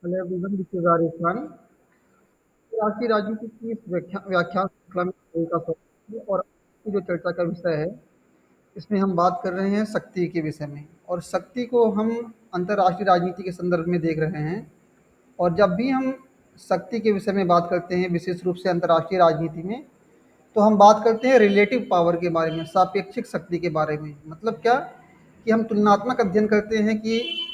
Hello everyone, this is Arif Khan. आज की राजनीति की इस व्याख्यान श्रृंखला में आपका स्वागत है। और आज की जो चर्चा का विषय है, इसमें हम बात कर रहे हैं शक्ति के विषय में। और शक्ति को हम अंतर्राष्ट्रीय राजनीति के संदर्भ में देख रहे हैं। और जब भी हम शक्ति के विषय में बात करते हैं, विशेष रूप से अंतर्राष्ट्रीय राजनीति में, तो हम बात करते हैं रिलेटिव पावर के बारे में, सापेक्षिक शक्ति के बारे में। मतलब क्या, कि हम तुलनात्मक अध्ययन करते हैं कि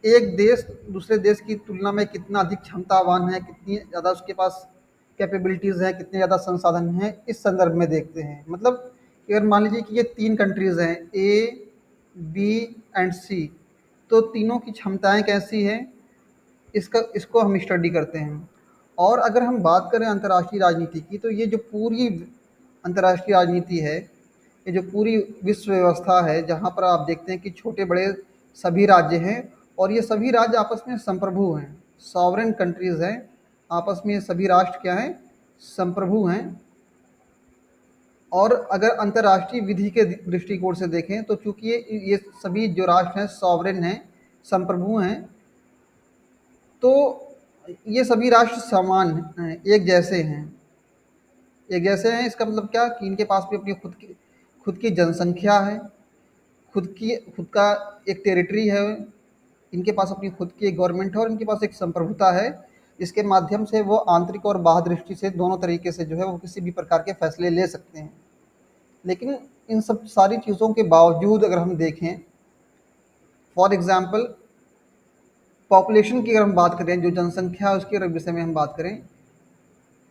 एक देश दूसरे देश की तुलना में कितना अधिक क्षमतावान है, कितनी ज़्यादा उसके पास कैपेबिलिटीज़ हैं, कितने ज़्यादा संसाधन हैं, इस संदर्भ में देखते हैं। मतलब कि अगर मान लीजिए कि ये तीन कंट्रीज़ हैं, ए, बी एंड सी, तो तीनों की क्षमताएं कैसी हैं, इसका इसको हम स्टडी करते हैं। और अगर हम बात करें अंतर्राष्ट्रीय राजनीति की, तो ये जो पूरी अंतर्राष्ट्रीय राजनीति है, ये जो पूरी विश्व व्यवस्था है, जहाँ पर आप देखते हैं कि छोटे बड़े सभी राज्य हैं, और ये सभी राज्य आपस में संप्रभु हैं, सॉवरेन कंट्रीज़ हैं। आपस में ये सभी राष्ट्र क्या हैं, संप्रभु हैं। और अगर अंतर्राष्ट्रीय विधि के दृष्टिकोण से देखें, तो चूंकि ये सभी जो राष्ट्र हैं सॉवरेन हैं, संप्रभु हैं, तो ये सभी राष्ट्र समान हैं, एक जैसे हैं। एक जैसे हैं इसका मतलब क्या, कि इनके पास भी अपनी खुद की जनसंख्या है, खुद का एक टेरिटरी है, इनके पास अपनी खुद की एक गवर्नमेंट है, और इनके पास एक संप्रभुता है, जिसके माध्यम से वो आंतरिक और बाह्य दृष्टि से दोनों तरीके से जो है वो किसी भी प्रकार के फैसले ले सकते हैं। लेकिन इन सब सारी चीज़ों के बावजूद अगर हम देखें, फॉर एग्जांपल पॉपुलेशन की अगर हम बात करें, जो जनसंख्या है उसके अगर विषय में हम बात करें,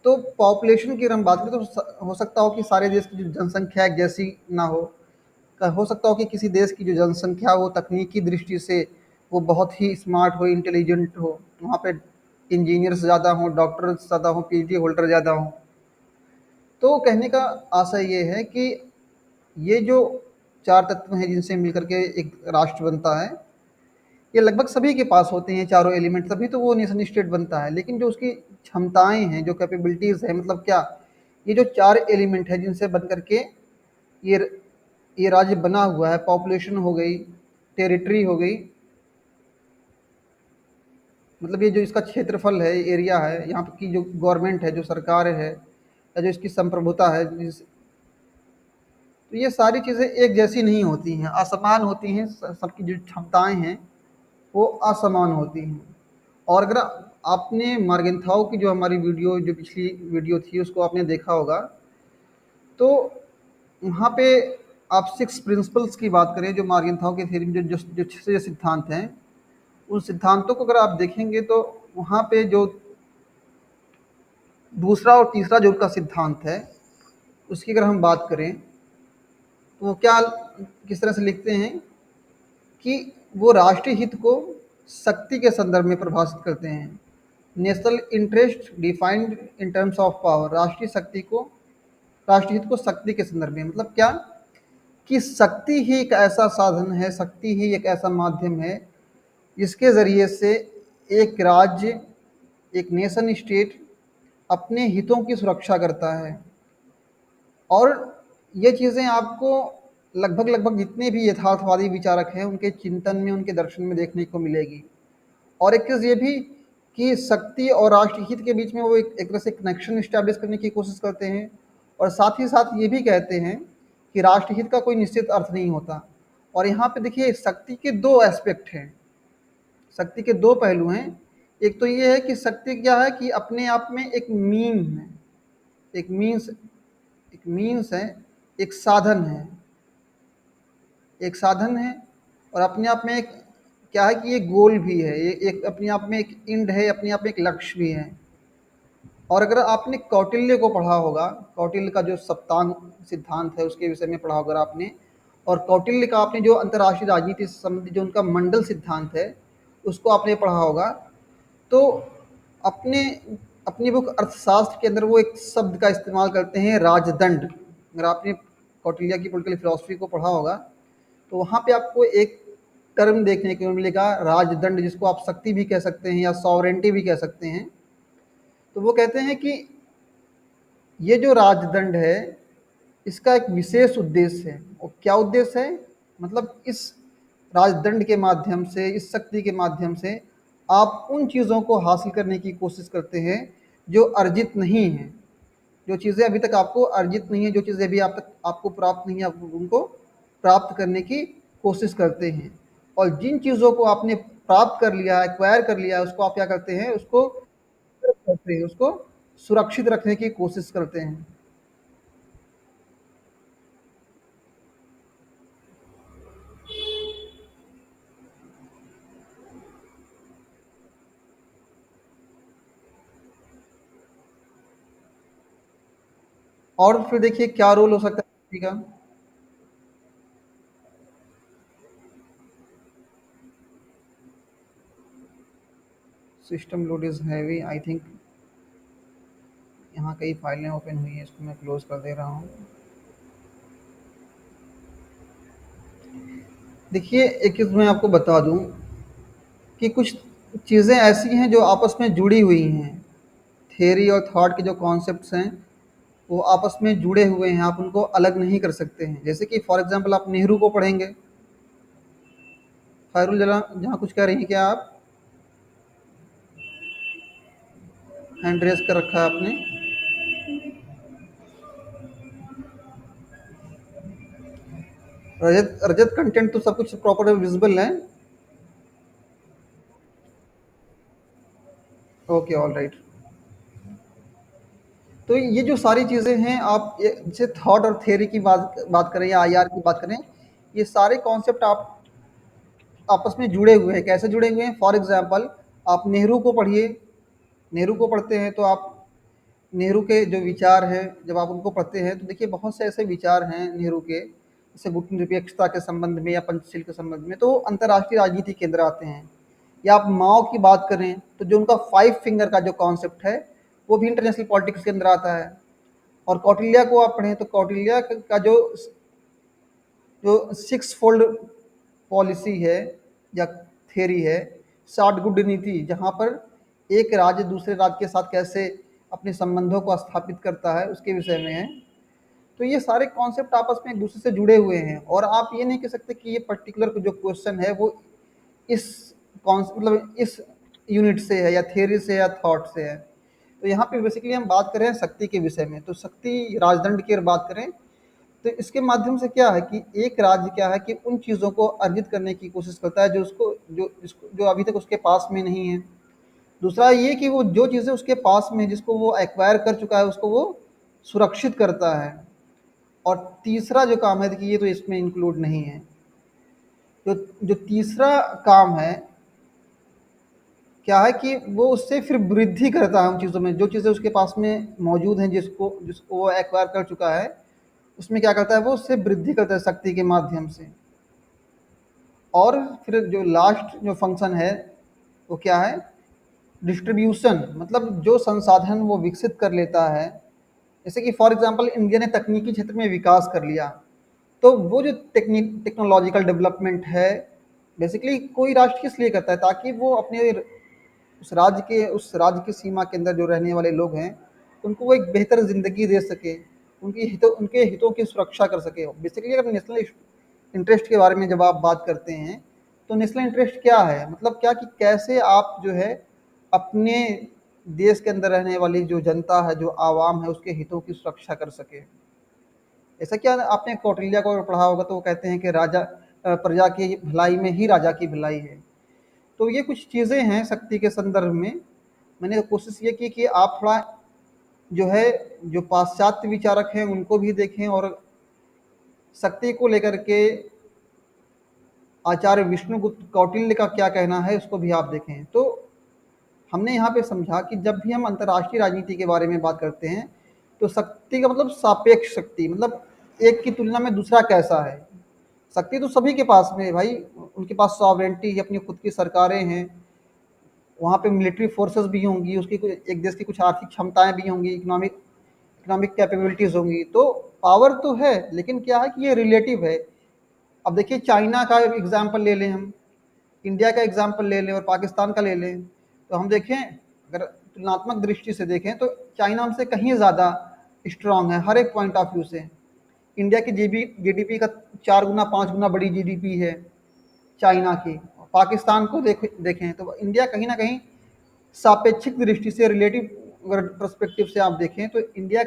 तो पॉपुलेशन की अगर हम बात करें, तो हो सकता हो कि सारे देश की जो जनसंख्या एक जैसी ना हो सकता हो कि किसी देश की जो जनसंख्या वो तकनीकी दृष्टि से वो बहुत ही स्मार्ट हो, इंटेलिजेंट हो, वहाँ पे इंजीनियर्स ज़्यादा हों, डॉक्टर्स ज़्यादा हों, पीएचडी होल्डर ज़्यादा हों। तो कहने का आशय ये है कि ये जो चार तत्व हैं जिनसे मिलकर के एक राष्ट्र बनता है, ये लगभग सभी के पास होते हैं चारों एलिमेंट, तभी तो वो नेशन स्टेट बनता है। लेकिन जो उसकी क्षमताएं हैं, जो कैपेबिलिटीज़ है, मतलब क्या, ये जो चार एलिमेंट है जिनसे बन करके ये ये राज्य बना हुआ है, पॉपुलेशन हो गई, टेरिटरी हो गई, मतलब ये जो इसका क्षेत्रफल है, एरिया है, यहाँ की जो गवर्नमेंट है, जो सरकार है, या जो इसकी संप्रभुता है, तो ये सारी चीज़ें एक जैसी नहीं होती हैं, असमान होती हैं। सबकी जो क्षमताएं हैं वो असमान होती हैं। और अगर आपने मार्गेंथाउ की जो हमारी वीडियो, जो पिछली वीडियो थी, उसको आपने देखा होगा, तो वहाँ पे आप सिक्स प्रिंसिपल्स की बात करें, जो मार्गेंथाउ की थ्योरी में जो जो छह सिद्धांत हैं, उन सिद्धांतों को अगर आप देखेंगे, तो वहाँ पे जो दूसरा और तीसरा जो उनका सिद्धांत है, उसकी अगर हम बात करें, तो वो क्या, किस तरह से लिखते हैं कि वो राष्ट्रीय हित को शक्ति के संदर्भ में परिभाषित करते हैं। National interest defined in terms of power, राष्ट्रीय शक्ति को, राष्ट्रीय हित को शक्ति के संदर्भ में, मतलब क्या, कि शक्ति ही एक ऐसा साधन है, शक्ति ही एक ऐसा माध्यम है, जिसके ज़रिए से एक राज्य, एक नेशन स्टेट अपने हितों की सुरक्षा करता है। और ये चीज़ें आपको लगभग लगभग जितने भी यथार्थवादी विचारक हैं उनके चिंतन में, उनके दर्शन में देखने को मिलेगी। और एक चीज़ ये भी, कि शक्ति और राष्ट्र हित के बीच में वो एक तरह से कनेक्शन इस्टेब्लिश करने की कोशिश करते हैं। और साथ ही साथ ये भी कहते हैं कि राष्ट्रहित का कोई निश्चित अर्थ नहीं होता। और यहाँ पे देखिए, शक्ति के दो एस्पेक्ट हैं, शक्ति के दो पहलू हैं। एक तो ये है कि शक्ति क्या है, कि अपने आप में एक मीन है, एक मीन्स, एक मीन्स है, एक साधन है, एक साधन है। और अपने आप में एक क्या है, कि ये गोल भी है, ये एक अपने आप में एक इंड है, अपने आप में एक लक्ष्य भी है। और अगर आपने कौटिल्य को पढ़ा होगा, कौटिल्य का जो सप्तांग सिद्धांत है उसके विषय में पढ़ा होगा आपने, और कौटिल्य का आपने जो अंतर्राष्ट्रीय राजनीति से संबंधित जो उनका मंडल सिद्धांत है उसको आपने पढ़ा होगा, तो अपने अपनी बुक अर्थशास्त्र के अंदर वो एक शब्द का इस्तेमाल करते हैं, राजदंड। अगर आपने कौटिल्य की पॉलिटिकल फिलॉसफी को पढ़ा होगा, तो वहाँ पे आपको एक टर्म देखने को मिलेगा, राजदंड, जिसको आप शक्ति भी कह सकते हैं या सॉवरेंटी भी कह सकते हैं। तो वो कहते हैं कि ये जो राजदंड है, इसका एक विशेष उद्देश्य है। और क्या उद्देश्य है, मतलब इस राजदंड के माध्यम से, इस शक्ति के माध्यम से आप उन चीज़ों को हासिल करने की कोशिश करते हैं जो अर्जित नहीं हैं। जो चीज़ें अभी तक आपको अर्जित नहीं है, जो चीज़ें अभी आप तक आपको प्राप्त नहीं है, आप उनको प्राप्त करने की कोशिश करते हैं। और जिन चीज़ों को आपने प्राप्त कर लिया, एक्वायर कर लिया, उसको आप क्या करते हैं, उसको करते हैं, उसको सुरक्षित रखने की कोशिश करते हैं। और फिर देखिए क्या रोल हो सकता है व्यक्ति का। System load is heavy, I think यहाँ कई फाइलें ओपन हुई हैं, इसको मैं क्लोज कर दे रहा हूँ। देखिए एक चीज़ मैं आपको बता दूँ कि कुछ चीज़ें ऐसी हैं जो आपस में जुड़ी हुई हैं। थियरी और थॉट के जो कॉन्सेप्ट्स हैं वो आपस में जुड़े हुए हैं, आप उनको अलग नहीं कर सकते हैं। जैसे कि फॉर एग्जांपल आप नेहरू को पढ़ेंगे। खैरुल जला जहाँ कुछ कह रही हैं क्या आप? हैंड रेस कर रखा है आपने। रजत रजत कंटेंट तो सब कुछ प्रॉपर विजिबल है। Okay, all right. तो ये जो सारी चीज़ें हैं, आप जैसे थॉट और थियरी की बात बात करें या आईआर की बात करें, ये सारे कॉन्सेप्ट आप आपस में जुड़े हुए हैं। कैसे जुड़े हुए हैं? फॉर एग्जांपल आप नेहरू को पढ़िए। नेहरू को पढ़ते हैं तो आप नेहरू के जो विचार हैं, जब आप उनको पढ़ते हैं तो देखिए बहुत से ऐसे विचार हैं नेहरू के, जैसे गुट निरपेक्षता के संबंध में या पंचशील के संबंध में, तो वो अंतर्राष्ट्रीय राजनीति के अंदर आते हैं। या आप माओ की बात करें तो जो उनका फाइव फिंगर का जो कॉन्सेप्ट है वो भी इंटरनेशनल पॉलिटिक्स के अंदर आता है। और कौटिल्य को आप पढ़ें तो कौटिल्य का जो जो सिक्स फोल्ड पॉलिसी है या थ्योरी है, साठ गुड नीति, जहाँ पर एक राज्य दूसरे राज्य के साथ कैसे अपने संबंधों को स्थापित करता है, उसके विषय में है। तो ये सारे कॉन्सेप्ट आपस में एक दूसरे से जुड़े हुए हैं, और आप ये नहीं कह सकते कि ये पर्टिकुलर जो क्वेश्चन है वो इस मतलब इस यूनिट से है या थियरी से या थॉट से है। तो यहाँ पे बेसिकली हम बात करें शक्ति के विषय में। तो शक्ति राजदंड की अगर बात करें तो इसके माध्यम से क्या है कि एक राज्य क्या है कि उन चीज़ों को अर्जित करने की कोशिश करता है जो उसको जो अभी तक उसके पास में नहीं है। दूसरा ये कि वो जो चीज़ें उसके पास में है, जिसको वो एक्वायर कर चुका है, उसको वो सुरक्षित करता है। और तीसरा जो काम है, देखिए ये तो इसमें इंक्लूड नहीं है। जो जो तीसरा काम है क्या है कि वो उससे फिर वृद्धि करता है उन चीज़ों में, जो चीज़ें उसके पास में मौजूद हैं, जिसको जिसको वो एक्वायर कर चुका है, उसमें क्या करता है, वो उससे वृद्धि करता है शक्ति के माध्यम से। और फिर जो लास्ट जो फंक्शन है वो क्या है? डिस्ट्रीब्यूशन, मतलब जो संसाधन वो विकसित कर लेता है। जैसे कि फॉर एग्जांपल इंडिया ने तकनीकी क्षेत्र में विकास कर लिया, तो वो जो टेक्नोलॉजिकल डेवलपमेंट है, बेसिकली कोई राष्ट्र किस लिए करता है? ताकि वो अपने उस राज्य की सीमा के अंदर जो रहने वाले लोग हैं उनको वो एक बेहतर ज़िंदगी दे सके, उनके हितों की सुरक्षा कर सके। बेसिकली अगर नेशनल इंटरेस्ट के बारे में जब आप बात करते हैं तो नेशनल इंटरेस्ट क्या है, मतलब क्या कि कैसे आप जो है अपने देश के अंदर रहने वाली जो जनता है, जो आवाम है, उसके हितों की सुरक्षा कर सके। ऐसा क्या आपने कौटिल्य को अगर पढ़ा होगा तो वो कहते हैं कि प्रजा की भलाई में ही राजा की भलाई है। तो ये कुछ चीज़ें हैं शक्ति के संदर्भ में। मैंने कोशिश ये की कि आप थोड़ा जो है जो पाश्चात्य विचारक हैं उनको भी देखें, और शक्ति को लेकर के आचार्य विष्णुगुप्त कौटिल्य का क्या कहना है उसको भी आप देखें। तो हमने यहाँ पे समझा कि जब भी हम अंतर्राष्ट्रीय राजनीति के बारे में बात करते हैं तो शक्ति का मतलब सापेक्ष शक्ति, मतलब एक की तुलना में दूसरा कैसा है। शक्ति तो सभी के पास में है भाई, उनके पास सॉवरेंटी है, अपनी खुद की सरकारें हैं, वहाँ पे मिलिट्री फोर्सेस भी होंगी, उसकी एक देश की कुछ आर्थिक क्षमताएं भी होंगी, इकोनॉमिक इकोनॉमिक कैपेबिलिटीज़ होंगी। तो पावर तो है, लेकिन क्या है कि ये रिलेटिव है। अब देखिए चाइना का एग्जाम्पल ले लें हम, इंडिया का एग्जाम्पल ले लें और पाकिस्तान का ले लें, तो हम देखें अगर तुलनात्मक दृष्टि से देखें तो चाइना हमसे कहीं ज़्यादा स्ट्रांग है हर एक पॉइंट ऑफ व्यू से। इंडिया की जीडीपी का 4 गुना 5 गुना बड़ी जीडीपी है चाइना की। पाकिस्तान को देखें तो इंडिया कहीं ना कहीं सापेक्षिक दृष्टि से, रिलेटिव पर्सपेक्टिव से आप देखें तो इंडिया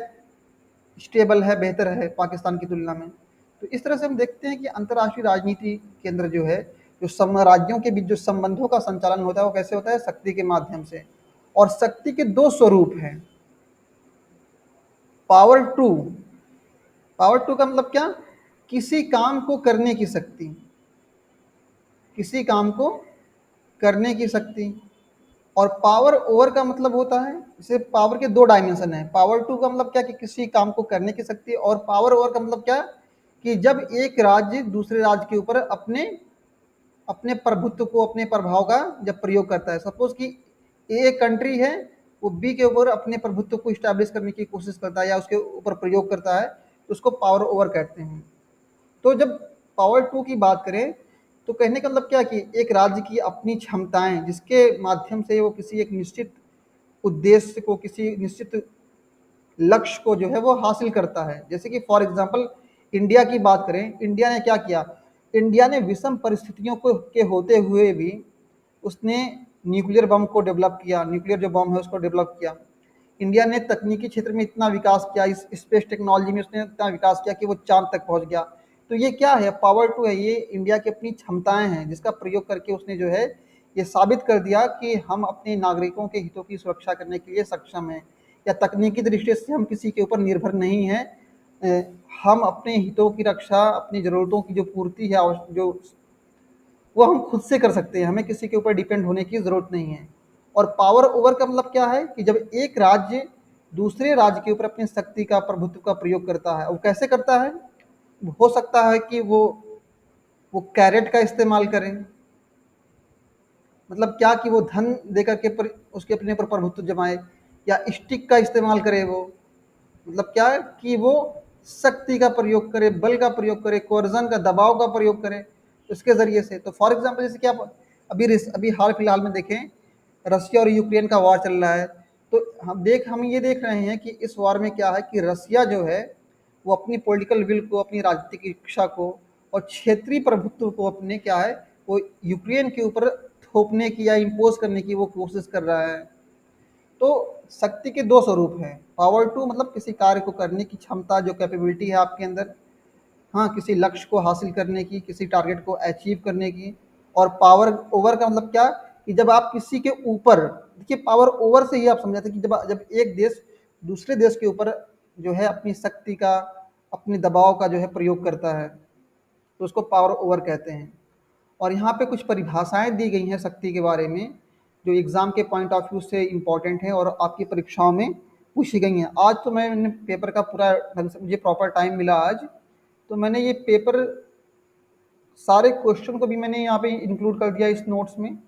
स्टेबल है, बेहतर है पाकिस्तान की तुलना में। तो इस तरह से हम देखते हैं कि अंतर्राष्ट्रीय राजनीति के अंदर जो है, जो राज्यों के बीच जो संबंधों का संचालन होता है वो कैसे होता है, शक्ति के माध्यम से। और शक्ति के दो स्वरूप हैं। पावर टू, पावर टू का मतलब क्या, किसी काम को करने की शक्ति, किसी काम को करने की शक्ति। और पावर ओवर का मतलब होता है, जैसे पावर के दो डायमेंशन है। पावर टू का मतलब क्या कि किसी काम को करने की शक्ति, और पावर ओवर का मतलब क्या कि जब एक राज्य दूसरे राज्य के ऊपर अपने अपने प्रभुत्व को, अपने प्रभाव का जब प्रयोग करता है। सपोज कि ए कंट्री है, वो बी के ऊपर अपने प्रभुत्व को स्टैब्लिश करने की कोशिश करता है या उसके ऊपर प्रयोग करता है, तो उसको पावर ओवर कहते हैं। तो जब पावर टू की बात करें तो कहने का मतलब क्या कि एक राज्य की अपनी क्षमताएं, जिसके माध्यम से वो किसी एक निश्चित उद्देश्य को, किसी निश्चित लक्ष्य को जो है वो हासिल करता है। जैसे कि फॉर एग्जांपल इंडिया की बात करें, इंडिया ने क्या किया, इंडिया ने विषम परिस्थितियों को के होते हुए भी उसने न्यूक्लियर बम को डेवलप किया, न्यूक्लियर जो बम है उसको डेवलप किया। इंडिया ने तकनीकी क्षेत्र में इतना विकास किया, इस स्पेस टेक्नोलॉजी में उसने इतना विकास किया कि वो चांद तक पहुंच गया। तो ये क्या है, पावर टू है। ये इंडिया की अपनी क्षमताएं हैं जिसका प्रयोग करके उसने जो है ये साबित कर दिया कि हम अपने नागरिकों के हितों की सुरक्षा करने के लिए सक्षम हैं, या तकनीकी दृष्टि से हम किसी के ऊपर निर्भर नहीं हैं। हम अपने हितों की रक्षा, अपनी ज़रूरतों की जो पूर्ति है, जो वो हम खुद से कर सकते हैं, हमें किसी के ऊपर डिपेंड होने की ज़रूरत नहीं है। और पावर ओवर का मतलब क्या है कि जब एक राज्य दूसरे राज्य के ऊपर अपनी शक्ति का, प्रभुत्व का प्रयोग करता है। वो कैसे करता है, हो सकता है कि वो कैरेट का इस्तेमाल करें, मतलब क्या कि वो धन देकर के उसके अपने पर प्रभुत्व जमाए, या स्टिक का इस्तेमाल करे वो, मतलब क्या है कि वो शक्ति का प्रयोग करे, बल का प्रयोग करे, कोर्जन का, दबाव का प्रयोग करे उसके जरिए से। तो फॉर एग्जांपल जैसे कि आप अभी हाल फिलहाल में देखें, रशिया और यूक्रेन का वॉर चल रहा है। तो हम ये देख रहे हैं कि इस वॉर में क्या है कि रशिया जो है वो अपनी पॉलिटिकल विल को, अपनी राजनीतिक इच्छा को और क्षेत्रीय प्रभुत्व को अपने क्या है वो यूक्रेन के ऊपर थोपने की या इम्पोज करने की वो कोशिश कर रहा है। तो शक्ति के दो स्वरूप हैं। पावर टू मतलब किसी कार्य को करने की क्षमता, जो कैपेबिलिटी है आपके अंदर, हाँ, किसी लक्ष्य को हासिल करने की, किसी टारगेट को अचीव करने की। और पावर ओवर का मतलब क्या कि जब आप किसी के ऊपर, देखिए पावर ओवर से ही आप समझाते कि जब जब एक देश दूसरे देश के ऊपर जो है अपनी शक्ति का, अपने दबाव का जो है प्रयोग करता है, तो उसको पावर ओवर कहते हैं। और यहाँ पे कुछ परिभाषाएं दी गई हैं शक्ति के बारे में, जो एग्ज़ाम के पॉइंट ऑफ व्यू से इम्पॉर्टेंट है और आपकी परीक्षाओं में पूछी गई हैं। आज तो मैंने पेपर का पूरा ढंग से, मुझे प्रॉपर टाइम मिला आज, तो मैंने ये पेपर सारे क्वेश्चन को भी मैंने यहाँ पे इंक्लूड कर दिया इस नोट्स में।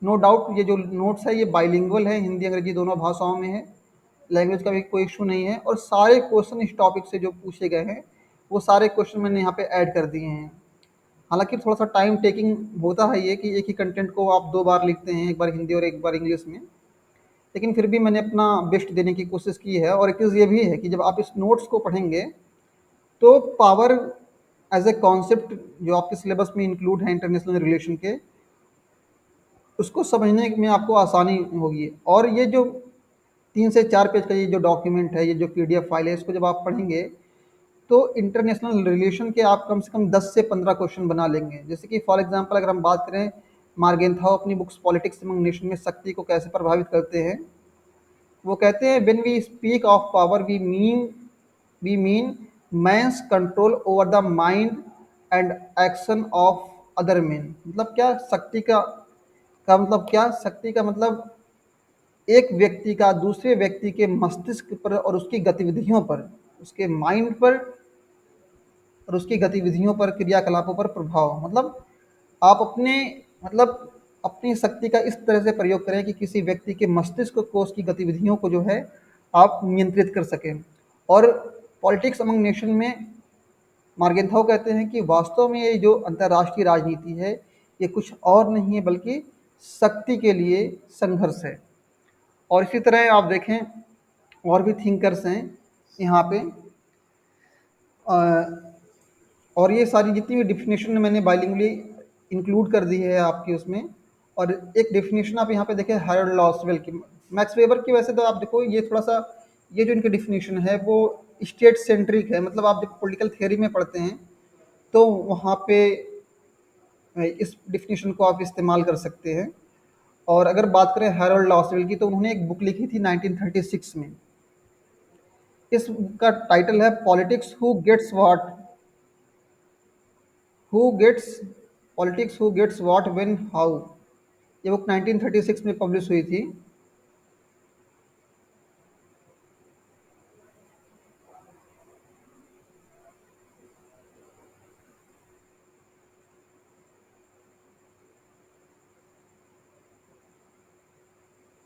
नो डाउट ये जो नोट्स है ये बाइलिंगुअल है, हिंदी अंग्रेजी दोनों भाषाओं में है, लैंग्वेज का भी कोई इशू नहीं है। और सारे क्वेश्चन इस टॉपिक से जो पूछे गए हैं वो सारे क्वेश्चन मैंने यहाँ पे ऐड कर दिए हैं। हालांकि थोड़ा सा टाइम टेकिंग होता है ये कि एक ही कंटेंट को आप दो बार लिखते हैं, एक बार हिंदी और एक बार इंग्लिश में, लेकिन फिर भी मैंने अपना बेस्ट देने की कोशिश की है। और एक चीज़ ये भी है कि जब आप इस नोट्स को पढ़ेंगे तो पावर एज ए कॉन्सेप्ट जो आपके सिलेबस में इंक्लूड है इंटरनेशनल रिलेशन के, उसको समझने में आपको आसानी होगी। और ये जो 3 से 4 पेज का ये जो डॉक्यूमेंट है, ये जो पीडीएफ फाइल है, इसको जब आप पढ़ेंगे तो इंटरनेशनल रिलेशन के आप कम से कम 10 से 15 क्वेश्चन बना लेंगे। जैसे कि फॉर एग्जांपल अगर हम बात करें, मार्गेंथाउ अपनी बुक्स पॉलिटिक्स एमंग नेशन में शक्ति को कैसे प्रभावित करते हैं, वो कहते हैं when we speak of power we mean man's control over the mind and action of other man. मतलब क्या शक्ति का मतलब क्या, शक्ति का मतलब एक व्यक्ति का दूसरे व्यक्ति के मस्तिष्क पर और उसकी गतिविधियों पर, उसके माइंड पर और उसकी गतिविधियों पर, क्रियाकलापों पर प्रभाव। मतलब आप मतलब अपनी शक्ति का इस तरह से प्रयोग करें कि किसी व्यक्ति के मस्तिष्क को, उसकी गतिविधियों को जो है आप नियंत्रित कर सकें। और पॉलिटिक्स अमंग नेशन में मार्गेंथाउ कहते हैं कि वास्तव में ये जो अंतर्राष्ट्रीय राजनीति है ये कुछ और नहीं है बल्कि शक्ति के लिए संघर्ष है। और इसी तरह आप देखें और भी थिंकर्स हैं यहाँ पे, अ, और ये सारी जितनी भी डिफिनेशन मैंने बाइलिंगुअली इंक्लूड कर दी है आपकी उसमें। और एक डेफिनेशन आप यहाँ पे देखें हैरोल्ड लॉसवेल की, मैक्स वेबर की। वैसे तो आप देखो ये थोड़ा सा, ये जो इनकी डेफिनेशन है वो स्टेट सेंट्रिक है, मतलब आप जब पॉलिटिकल थियोरी में पढ़ते हैं तो वहाँ पे इस डेफिनेशन को आप इस्तेमाल कर सकते हैं। और अगर बात करें हैरोल्ड लॉसवेल की, तो उन्होंने एक बुक लिखी थी 1936 में। इस बुक का टाइटल है politics who gets what, who gets politics who gets what when how. ये बुक 1936 में पब्लिश हुई थी।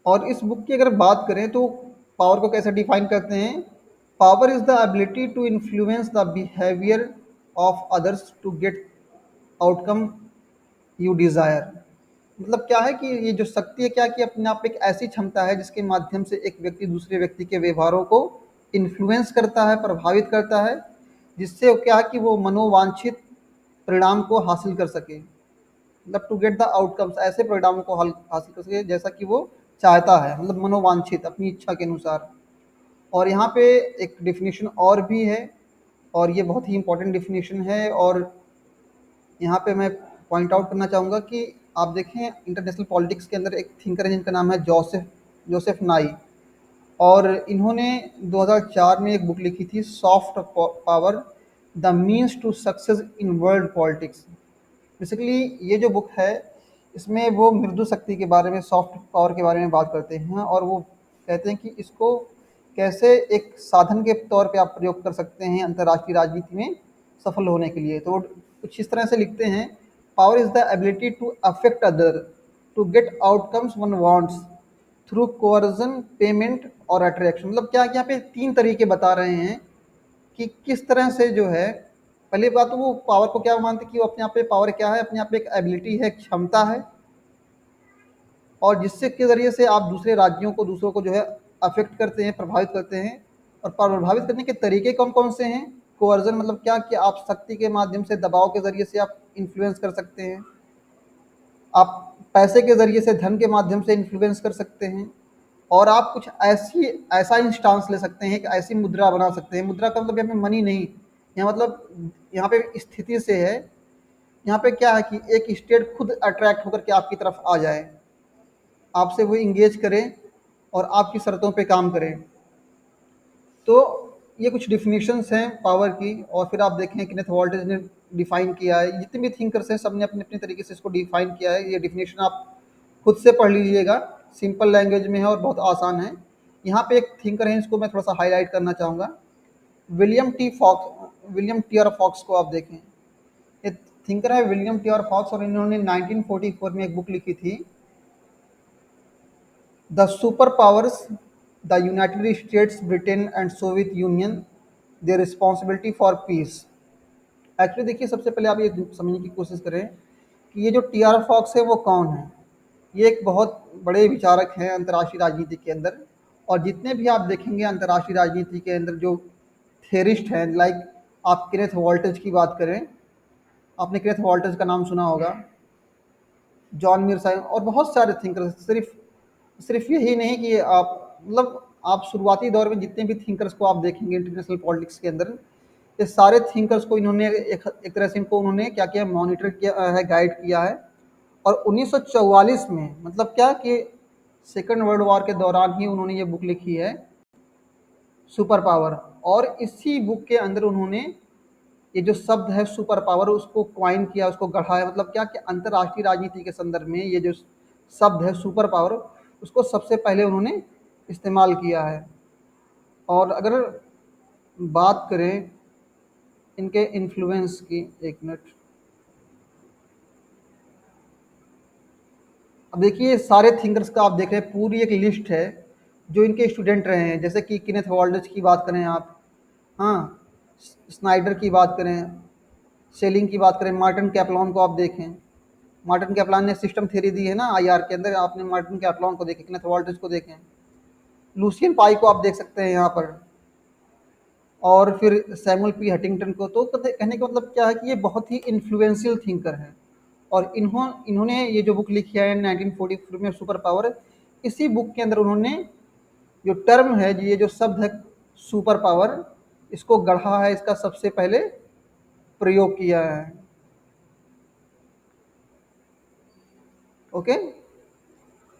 और इस बुक की अगर बात करें तो पावर को कैसे डिफाइन करते हैं? Power is the ability to influence the behaviour of others to get outcome you desire. मतलब क्या है कि ये जो शक्ति है क्या, कि अपने आप एक ऐसी क्षमता है जिसके माध्यम से एक व्यक्ति दूसरे व्यक्ति के व्यवहारों को इन्फ्लुएंस करता है, प्रभावित करता है, जिससे क्या है कि वो मनोवांछित परिणाम को हासिल कर सके। मतलब टू गेट द आउटकम्स, ऐसे परिणामों को हासिल कर सके जैसा कि वो चाहता है, मतलब मनोवांछित अपनी इच्छा के अनुसार। और यहाँ पे एक डेफिनेशन और भी है, और ये बहुत ही इंपॉर्टेंट डेफिनेशन है। और यहाँ पे मैं पॉइंट आउट करना चाहूँगा कि आप देखें इंटरनेशनल पॉलिटिक्स के अंदर एक थिंकर है जिनका नाम है जोसेफ जोसेफ नाई। और इन्होंने 2004 में एक बुक लिखी थी soft power, the means to success in world politics. Basically ये जो बुक है इसमें वो मृदु शक्ति के बारे में, सॉफ्ट पावर के बारे में बात करते हैं। और वो कहते हैं कि इसको कैसे एक साधन के तौर पे आप प्रयोग कर सकते हैं अंतर्राष्ट्रीय राजनीति में सफल होने के लिए। तो वो कुछ इस तरह से लिखते हैं, power is the ability to affect other to get outcomes one wants through coercion, payment और अट्रैक्शन। मतलब क्या यहाँ पे तीन तरीके बता रहे हैं कि किस तरह से जो है, पहली बात तो वो पावर को क्या मानते हैं कि वो अपने आप पे पावर क्या है, अपने आप पे एक एबिलिटी है, क्षमता है, और जिससे के ज़रिए से आप दूसरे राज्यों को, दूसरों को जो है अफेक्ट करते हैं, प्रभावित करते हैं। और प्रभावित करने के तरीके कौन कौन से हैं? कोअर्जन मतलब क्या कि आप शक्ति के माध्यम से, दबाव के ज़रिए से आप इन्फ्लुएंस कर सकते हैं। आप पैसे के ज़रिए से, धन के माध्यम से इन्फ्लुएंस कर सकते हैं। और आप कुछ ऐसा इंस्टांस ले सकते हैं, एक ऐसी मुद्रा बना सकते हैं। मुद्रा का मतलब यहाँ पे मनी नहीं, यहाँ मतलब यहाँ पे स्थिति से है। यहाँ पे क्या है कि एक स्टेट खुद अट्रैक्ट होकर के आपकी तरफ आ जाए, आपसे वो इंगेज करें और आपकी शर्तों पे काम करें। तो ये कुछ डिफिनीशंस हैं पावर की। और फिर आप देखें किनेथ वॉल्टेज ने डिफाइन किया है, जितने भी थिंकर्स हैं सब ने अपने अपने तरीके से इसको डिफाइन किया है। ये डिफिनीशन आप खुद से पढ़ लीजिएगा, सिंपल लैंग्वेज में है और बहुत आसान है। यहाँ पे एक थिंकर है, इसको मैं थोड़ा सा हाईलाइट करना चाहूँगा, विलियम टी आर फॉक्स को आप देखें। ये थिंकर है विलियम टी आर फॉक्स, और इन्होंने 1944 में एक बुक लिखी थी, the super powers, the United states, Britain and Soviet union, their responsibility for piece. Actually देखिए, सबसे पहले आप ये समझने की कोशिश करें कि ये जो टी आर फॉक्स है वो कौन है। ये एक बहुत बड़े विचारक हैं अंतर्राष्ट्रीय राजनीति के अंदर। और जितने भी आप देखेंगे अंतर्राष्ट्रीय राजनीति के अंदर जो थेरिस्ट हैं, लाइक आप केनेथ वॉल्टेज की बात करें, आपने केनेथ वॉल्टेज का नाम सुना होगा, जॉन मीरसाई और बहुत सारे थिंकर्स। सिर्फ सिर्फ यही नहीं कि आप, मतलब आप शुरुआती दौर में जितने भी थिंकर्स को आप देखेंगे इंटरनेशनल पॉलिटिक्स के अंदर, ये सारे थिंकर्स को इन्होंने एक तरह से इनको उन्होंने क्या किया, मॉनिटर किया है, गाइड किया है। और 1944 में, मतलब क्या कि सेकेंड वर्ल्ड वॉर के दौरान ही उन्होंने ये बुक लिखी है सुपर पावर। और इसी बुक के अंदर उन्होंने ये जो शब्द है सुपर पावर उसको क्वाइन किया, उसको गढ़ा है। मतलब क्या कि अंतर्राष्ट्रीय राजनीति के संदर्भ में ये जो शब्द है सुपर पावर, उसको सबसे पहले उन्होंने इस्तेमाल किया है। और अगर बात करें इनके इन्फ्लुएंस की, एक मिनट, अब देखिए सारे थिंकर्स का आप देख रहे हैं, पूरी एक लिस्ट है जो इनके स्टूडेंट रहे हैं। जैसे कि किनेथ वॉल्डेज की बात करें आप, हाँ, स्नाइडर की बात करें, सेलिंग की बात करें, मार्टिन कैप्लॉन को आप देखें। मार्टिन कैप्लॉन ने सिस्टम थ्योरी दी है ना आईआर के अंदर, आपने मार्टिन कैप्लॉन को देखें, किनेथ वॉल्टेज को देखें, लूसियन पाई को आप देख सकते हैं यहाँ पर, और फिर सैमुअल पी हटिंगटन को। तो कहने का मतलब क्या है कि ये बहुत ही इन्फ्लुएंशियल थिंकर हैं। और इन्होंने ये जो बुक लिखी है 1944 में, सुपर पावर, इसी बुक के अंदर उन्होंने जो टर्म है, ये जो शब्द है सुपर पावर, इसको गढ़ा है, इसका सबसे पहले प्रयोग किया है। ओके।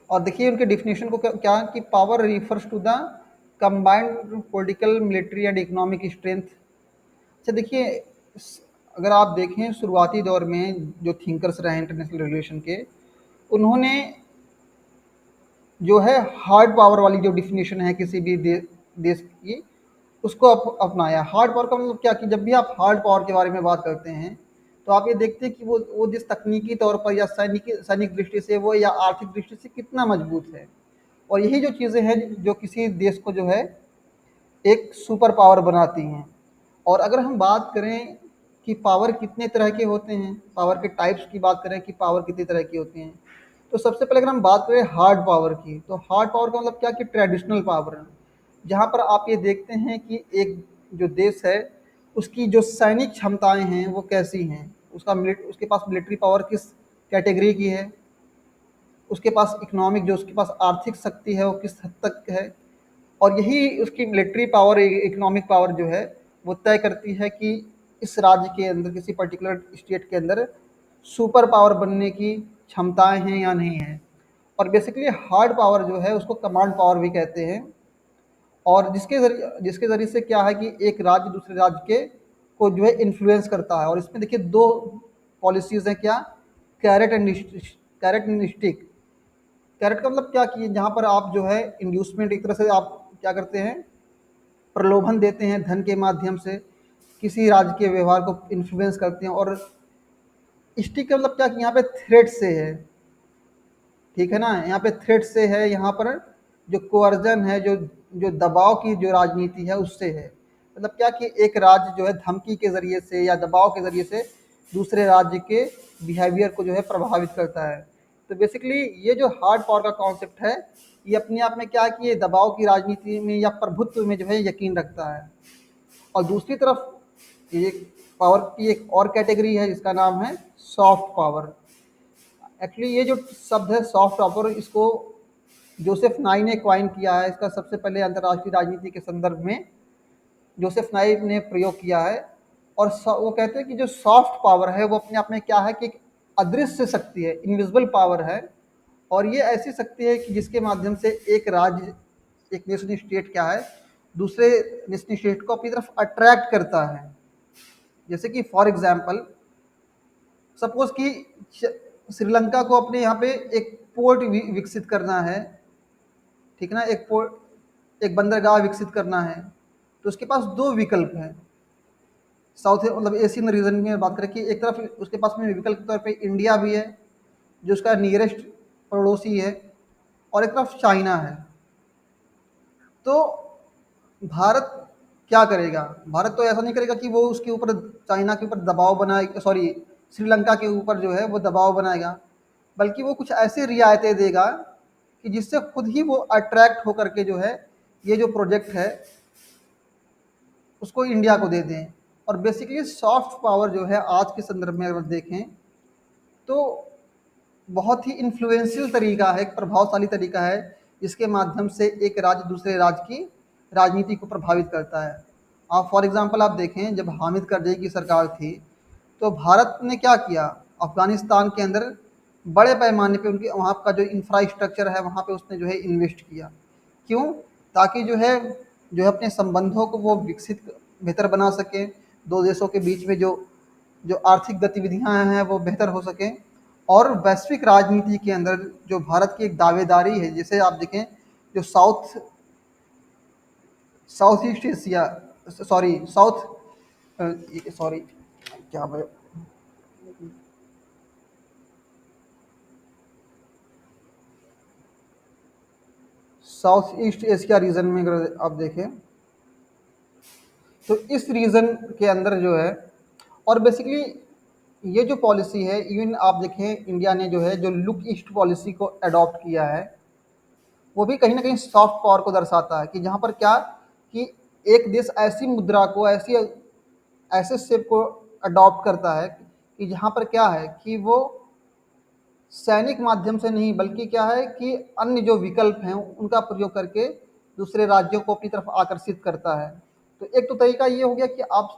और देखिए उनके डिफिनेशन को क्या कि power refers to the combined political, military and economic strength. अच्छा देखिए, अगर आप देखें शुरुआती दौर में जो थिंकर्स रहे इंटरनेशनल रिलेशन के, उन्होंने जो है हार्ड पावर वाली जो डिफिनेशन है किसी भी देश की, उसको अपनाया। हार्ड पावर का मतलब क्या कि जब भी आप हार्ड पावर के बारे में बात करते हैं तो आप ये देखते हैं कि वो जिस तकनीकी तौर पर या सैनिक दृष्टि से वो, या आर्थिक दृष्टि से कितना मजबूत है। और यही जो चीज़ें हैं जो किसी देश को जो है एक सुपर पावर बनाती हैं। और अगर हम बात करें कि पावर कितने तरह के होते हैं, पावर के टाइप्स की बात करें कि पावर कितनी तरह की होती हैं, तो सबसे पहले अगर हम बात करें हार्ड पावर की, तो हार्ड पावर का मतलब क्या कि ट्रेडिशनल पावर है, जहाँ पर आप ये देखते हैं कि एक जो देश है उसकी जो सैनिक क्षमताएं हैं वो कैसी हैं, उसके पास मिलिट्री पावर किस कैटेगरी की है, उसके पास इकोनॉमिक, जो उसके पास आर्थिक शक्ति है वो किस हद तक है। और यही उसकी मिलिट्री पावर, इकोनॉमिक पावर जो है वो तय करती है कि इस राज्य के अंदर, किसी पर्टिकुलर स्टेट के अंदर सुपर पावर बनने की क्षमताएं हैं या नहीं है। और बेसिकली हार्ड पावर जो है उसको कमांड पावर भी कहते हैं। और जिसके ज़रिए से क्या है कि एक राज्य दूसरे राज्य के को जो है इन्फ्लुएंस करता है। और इसमें देखिए दो पॉलिसीज़ हैं, क्या, कैरेट एंड स्टिक। कैरेट का मतलब क्या कि जहाँ पर आप जो है इंड्यूसमेंट, एक तरह से आप क्या करते हैं, प्रलोभन देते हैं धन के माध्यम से, किसी राज्य के व्यवहार को इन्फ्लुएंस करते हैं। और स्टिक का मतलब क्या कि यहाँ पे थ्रेट से है, ठीक है ना, यहाँ पे थ्रेट से है, यहाँ पर जो कोअर्जन है, जो जो दबाव की जो राजनीति है उससे है। मतलब क्या कि एक राज्य जो है धमकी के ज़रिए से या दबाव के ज़रिए से दूसरे राज्य के बिहेवियर को जो है प्रभावित करता है। तो बेसिकली ये जो हार्ड पावर का कॉन्सेप्ट है, ये अपने आप में क्या है कि ये दबाव की राजनीति में या प्रभुत्व में जो है यकीन रखता है। और दूसरी तरफ एक पावर की एक और कैटेगरी है जिसका नाम है सॉफ्ट पावर। एक्चुअली ये जो शब्द है सॉफ्ट पावर, इसको जोसेफ नाई ने क्वाइन किया है। इसका सबसे पहले अंतर्राष्ट्रीय राजनीति के संदर्भ में जोसेफ नाई ने प्रयोग किया है। और वो कहते हैं कि जो सॉफ्ट पावर है वो अपने आप में क्या है कि एक अदृश्य शक्ति है, इनविजिबल पावर है। और ये ऐसी शक्ति है कि जिसके माध्यम से एक राज्य, एक नेशन स्टेट क्या है, दूसरे नेशन स्टेट को अपनी तरफ अट्रैक्ट करता है। जैसे कि फॉर एग्जांपल, सपोज कि श्रीलंका को अपने यहाँ पे एक पोर्ट विकसित करना है, ठीक है ना, एक बंदरगाह विकसित करना है, तो उसके पास दो विकल्प हैं। साउथ मतलब एशियन रीजन में बात करें कि एक तरफ उसके पास में विकल्प के तौर पे इंडिया भी है जो उसका नियरेस्ट पड़ोसी है, और एक तरफ चाइना है। तो भारत क्या करेगा? भारत तो ऐसा नहीं करेगा कि वो उसके ऊपर, चाइना के ऊपर दबाव बनाए, सॉरी, श्रीलंका के ऊपर जो है वो दबाव बनाएगा, बल्कि वो कुछ ऐसी रियायतें देगा कि जिससे खुद ही वो अट्रैक्ट होकर के जो है ये जो प्रोजेक्ट है उसको इंडिया को दे दें। और बेसिकली सॉफ्ट पावर जो है आज के संदर्भ में अगर देखें तो बहुत ही इन्फ्लुएंशियल तरीका है, एक प्रभावशाली तरीका है, जिसके माध्यम से एक राज्य दूसरे राज्य की राजनीति को प्रभावित करता है। आप फॉर एग्जांपल आप देखें, जब हामिद करज़ई की सरकार थी तो भारत ने क्या किया, अफ़गानिस्तान के अंदर बड़े पैमाने पे उनके वहाँ का जो इंफ्रास्ट्रक्चर है वहाँ पे उसने जो है इन्वेस्ट किया। क्यों? ताकि जो है अपने संबंधों को वो विकसित बेहतर बना सकें, दो देशों के बीच में जो जो आर्थिक गतिविधियां हैं वो बेहतर हो सकें। और वैश्विक राजनीति के अंदर जो भारत की एक दावेदारी है, जैसे आप देखें जो south east Asia, sorry south, sorry क्या मैं, साउथ ईस्ट एशिया रीजन में अगर आप देखें तो इस रीजन के अंदर जो है, और बेसिकली ये जो पॉलिसी है, इवन आप देखें इंडिया ने जो है जो लुक ईस्ट पॉलिसी को अडॉप्ट किया है, वो भी कहीं ना कहीं सॉफ्ट पावर को दर्शाता है कि जहाँ पर क्या कि एक देश ऐसी मुद्रा को, ऐसी ऐसे शेप को अडॉप्ट करता है कि जहाँ पर क्या है कि वो सैनिक माध्यम से नहीं, बल्कि क्या है कि अन्य जो विकल्प हैं उनका प्रयोग करके दूसरे राज्यों को अपनी तरफ आकर्षित करता है। तो एक तो तरीका ये हो गया कि आप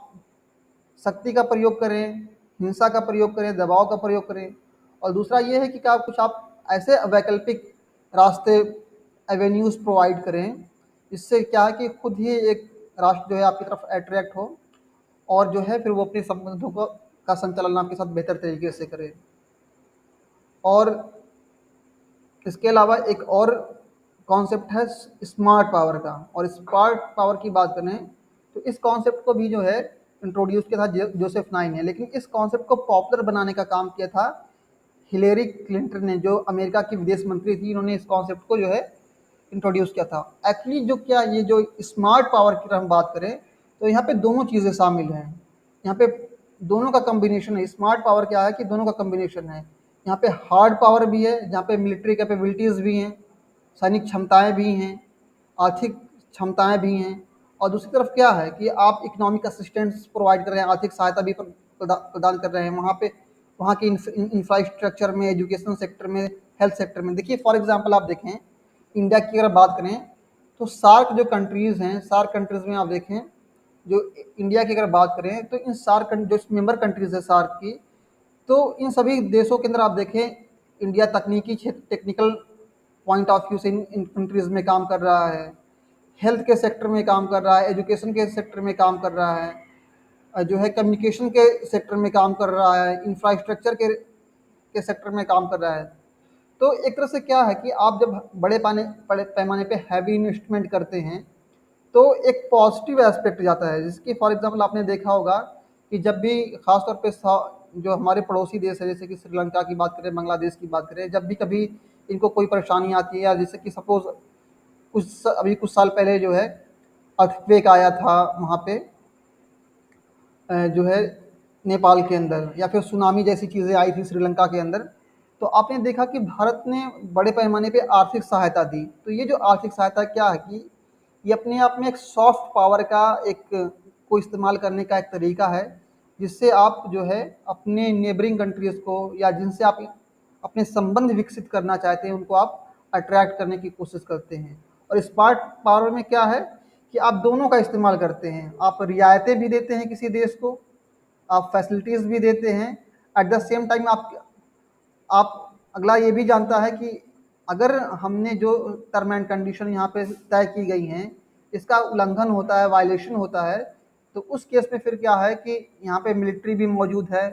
शक्ति का प्रयोग करें, हिंसा का प्रयोग करें, दबाव का प्रयोग करें, और दूसरा ये है कि क्या आप ऐसे वैकल्पिक रास्ते, एवेन्यूज़ प्रोवाइड करें, जिससे क्या है कि खुद ही एक राष्ट्र जो है आपकी तरफ अट्रैक्ट हो, और जो है फिर वो अपने संबंधों का संचालन आपके साथ बेहतर तरीके से करे। और इसके अलावा एक और कॉन्सेप्ट है स्मार्ट पावर का, और स्मार्ट पावर की बात करें तो इस कॉन्सेप्ट को भी जो है इंट्रोड्यूस किया था जोसेफ नाइन ने, लेकिन इस कॉन्सेप्ट को पॉपुलर बनाने का काम किया था हिलेरी क्लिंटन ने, जो अमेरिका की विदेश मंत्री थी। इन्होंने इस कॉन्सेप्ट को जो है इंट्रोड्यूस किया था। एक्चुअली जो क्या ये जो स्मार्ट पावर की हम बात करें तो यहाँ पे दोनों चीज़ें शामिल हैं। यहाँ पे दोनों का कम्बिनेशन है। स्मार्ट पावर क्या है कि दोनों का कम्बिनेशन है। यहाँ पे हार्ड पावर भी है, जहाँ पे मिलिट्री कैपेबिलिटीज़ भी हैं, सैनिक क्षमताएं भी हैं, आर्थिक क्षमताएं भी हैं, और दूसरी तरफ क्या है कि आप इकोनॉमिक असिस्टेंस प्रोवाइड कर रहे हैं, आर्थिक सहायता भी प्रदान कर रहे हैं वहाँ पे, वहाँ की इंफ्रास्ट्रक्चर में, एजुकेशन सेक्टर में, हेल्थ सेक्टर में। देखिए फॉर एग्जांपल आप देखें, इंडिया की अगर बात करें तो सार्क जो कंट्रीज़ हैं, सार्क कंट्रीज़ में आप देखें, जो इंडिया की अगर बात करें तो इन सार्क जो मेंबर कंट्रीज़ है सार्क की, तो इन सभी देशों के अंदर आप देखें इंडिया तकनीकी क्षेत्र, टेक्निकल पॉइंट ऑफ व्यू से इन कंट्रीज़ में काम कर रहा है, हेल्थ के सेक्टर में काम कर रहा है, एजुकेशन के सेक्टर में काम कर रहा है, जो है कम्युनिकेशन के सेक्टर में काम कर रहा है, इंफ्रास्ट्रक्चर के सेक्टर में काम कर रहा है। तो एक तरह से क्या है कि आप जब बड़े पैमाने पे हैवी इन्वेस्टमेंट करते हैं तो एक पॉजिटिव एस्पेक्ट जाता है, जिसकी फॉर एग्जांपल आपने देखा होगा कि जब भी खासतौर पे जो हमारे पड़ोसी देश है, जैसे कि श्रीलंका की बात करें, बांग्लादेश की बात करें, जब भी कभी इनको कोई परेशानी आती है, या जैसे कि सपोज अभी कुछ साल पहले जो है अर्थक्वेक आया था वहाँ पे, जो है नेपाल के अंदर, या फिर सुनामी जैसी चीज़ें आई थी श्रीलंका के अंदर, तो आपने देखा कि भारत ने बड़े पैमाने पे आर्थिक सहायता दी। तो ये जो आर्थिक सहायता क्या है कि ये अपने आप में एक सॉफ्ट पावर का एक को इस्तेमाल करने का एक तरीका है, जिससे आप जो है अपने नेबरिंग कंट्रीज़ को, या जिनसे आप अपने संबंध विकसित करना चाहते हैं, उनको आप अट्रैक्ट करने की कोशिश करते हैं। और स्मार्ट पावर में क्या है कि आप दोनों का इस्तेमाल करते हैं, आप रियायतें भी देते हैं किसी देश को, आप फैसिलिटीज़ भी देते हैं, एट द सेम टाइम आप अगला ये भी जानता है कि अगर हमने जो टर्म एंड कंडीशन यहाँ पे तय की गई हैं, इसका उल्लंघन होता है, वायलेशन होता है, तो उस केस में फिर क्या है कि यहाँ पे मिलिट्री भी मौजूद है,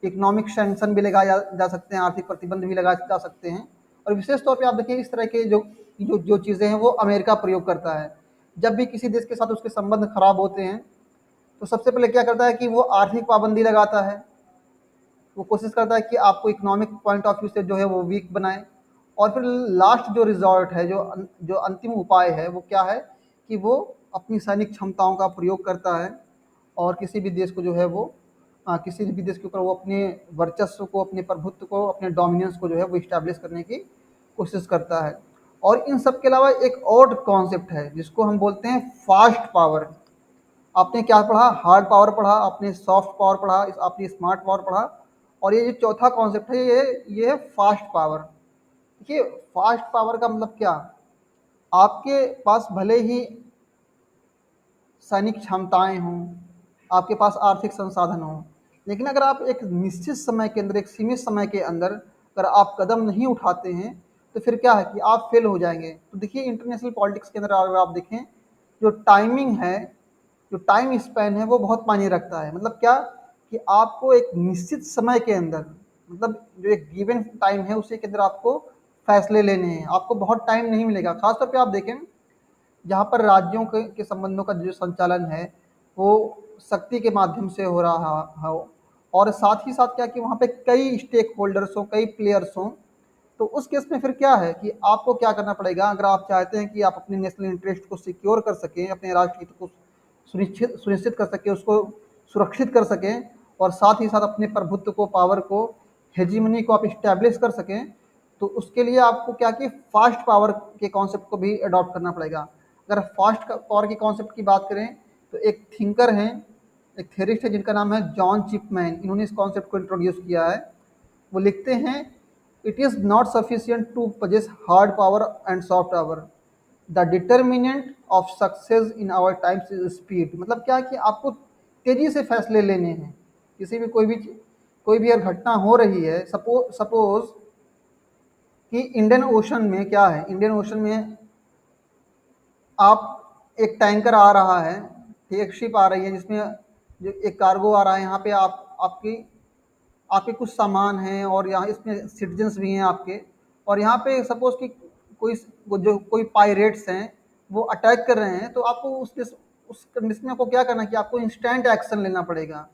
इकोनॉमिक सैंक्शन भी लगाए जा सकते हैं, आर्थिक प्रतिबंध भी लगाए जा सकते हैं। और विशेष तौर पे आप देखिए इस तरह के जो जो जो चीज़ें हैं वो अमेरिका प्रयोग करता है। जब भी किसी देश के साथ उसके संबंध खराब होते हैं तो सबसे पहले क्या करता है कि वो आर्थिक पाबंदी लगाता है, वो कोशिश करता है कि आपको इकोनॉमिक पॉइंट ऑफ व्यू से जो है वो वीक बनाए। और फिर लास्ट जो रिजॉर्ट है, जो अंतिम उपाय है, वो क्या है कि वो अपनी सैनिक क्षमताओं का प्रयोग करता है, और किसी भी देश को जो है वो किसी भी देश के ऊपर वो अपने वर्चस्व को, अपने प्रभुत्व को, अपने डोमिनेंस को जो है वो इस्टेब्लिश करने की कोशिश करता है। और इन सब के अलावा एक और कॉन्सेप्ट है जिसको हम बोलते हैं फास्ट पावर। आपने क्या पढ़ा? हार्ड पावर पढ़ा, आपने सॉफ्ट पावर पढ़ा, आपने स्मार्ट पावर पढ़ा, और ये जो चौथा कॉन्सेप्ट है ये है फास्ट पावर। देखिए फास्ट पावर का मतलब क्या, आपके पास भले ही सैनिक क्षमताएं हों, आपके पास आर्थिक संसाधन हों, लेकिन अगर आप एक निश्चित समय के अंदर, एक सीमित समय के अंदर अगर आप कदम नहीं उठाते हैं तो फिर क्या है कि आप फेल हो जाएंगे। तो देखिए इंटरनेशनल पॉलिटिक्स के अंदर अगर आप देखें, जो टाइमिंग है, जो टाइम स्पैन है, वो बहुत मायने रखता है। मतलब क्या कि आपको एक निश्चित समय के अंदर, मतलब जो एक गिवन टाइम है उसी के अंदर आपको फैसले लेने हैं, आपको बहुत टाइम नहीं मिलेगा। खासतौर पे आप देखें जहाँ पर राज्यों के संबंधों का जो संचालन है वो शक्ति के माध्यम से हो रहा हो, और साथ ही साथ क्या कि वहाँ पे कई स्टेक होल्डर्स हों, कई प्लेयर्स हों, तो उस केस में फिर क्या है कि आपको क्या करना पड़ेगा, अगर आप चाहते हैं कि आप अपने नेशनल इंटरेस्ट को सिक्योर कर सकें, अपने राष्ट्र हित को सुनिश्चित कर सकें, उसको सुरक्षित कर सकें, और साथ ही साथ अपने प्रभुत्व को, पावर को, हेजीमनी को आप इस्टेब्लिश कर सकें, तो उसके लिए आपको क्या कि फास्ट पावर के कॉन्सेप्ट को भी अडॉप्ट करना पड़ेगा। अगर फास्ट पावर के कॉन्सेप्ट की बात करें तो एक थिंकर हैं, एक थेरिस्ट है जिनका नाम है जॉन चिपमैन, इन्होंने इस कॉन्सेप्ट को इंट्रोड्यूस किया है। वो लिखते हैं it is not sufficient to possess hard power and soft power, the determinant of success in our times is speed. मतलब क्या कि आपको तेजी से फैसले लेने हैं। किसी भी कोई भी अगर घटना हो रही है, सपोज कि इंडियन ओशन में क्या है, इंडियन ओशन में आप एक टैंकर आ रहा है, एक शिप आ रही है जिसमें जो एक कार्गो आ रहा है, यहाँ पे आपकी आपके कुछ सामान हैं और यहाँ इसमें सिटीजन्स भी हैं आपके, और यहाँ पे सपोज कि कोई कोई पायरेट्स हैं वो अटैक कर रहे हैं, तो आपको उस कंडीशन में आपको क्या करना है कि आपको इंस्टेंट एक्शन लेना पड़ेगा।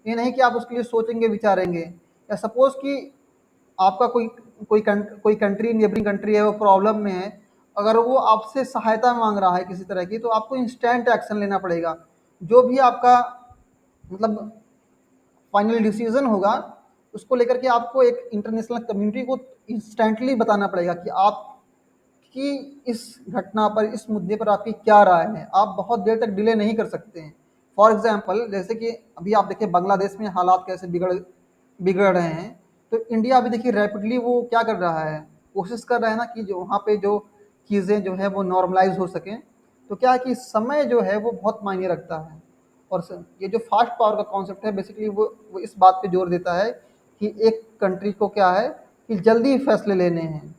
ये नहीं कि आप उसके लिए सोचेंगे विचारेंगे। या सपोज कि आपका कोई कंट्री, नेबरिंग कंट्री है, वो प्रॉब्लम में है, अगर वो आपसे सहायता मांग रहा है किसी तरह की, तो आपको इंस्टेंट एक्शन लेना पड़ेगा। जो भी आपका मतलब फाइनल डिसीजन होगा, उसको लेकर के आपको एक इंटरनेशनल कम्युनिटी को इंस्टेंटली बताना पड़ेगा कि आपकी इस घटना पर, इस मुद्दे पर आपकी क्या राय है। आप बहुत देर तक डिले नहीं कर सकते हैं। फॉर एग्जाम्पल, जैसे कि अभी आप देखिए बांग्लादेश में हालात कैसे बिगड़ रहे हैं, तो इंडिया अभी देखिए रैपिडली वो क्या कर रहा है, कोशिश कर रहा है ना कि जो वहाँ पे जो चीज़ें जो है वो नॉर्मलाइज हो सकें। तो क्या है कि समय जो है वो बहुत मायने रखता है। और ये जो फास्ट पावर का कॉन्सेप्ट है, बेसिकली वो इस बात पे जोर देता है कि एक कंट्री को क्या है कि जल्दी फैसले लेने हैं।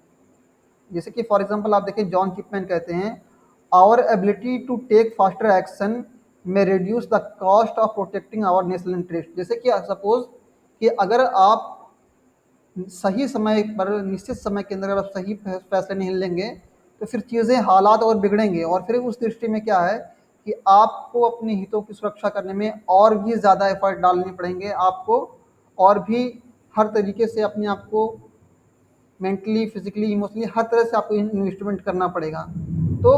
जैसे कि फॉर एग्जांपल आप देखिए जॉन चिपमैन कहते हैं, our ability to take faster action में reduce the cost of protecting our national interest. जैसे कि सपोज कि अगर आप सही समय पर, निश्चित समय के अंदर अगर आप सही फैसले नहीं लेंगे, तो फिर चीज़ें, हालात और बिगड़ेंगे। और फिर उस दृष्टि में क्या है कि आपको अपने हितों की सुरक्षा करने में और भी ज़्यादा एफर्ट डालने पड़ेंगे आपको, और भी हर तरीके से अपने आप को मेंटली, फिजिकली, इमोशनली हर तरह से आपको इन्वेस्टमेंट करना पड़ेगा। तो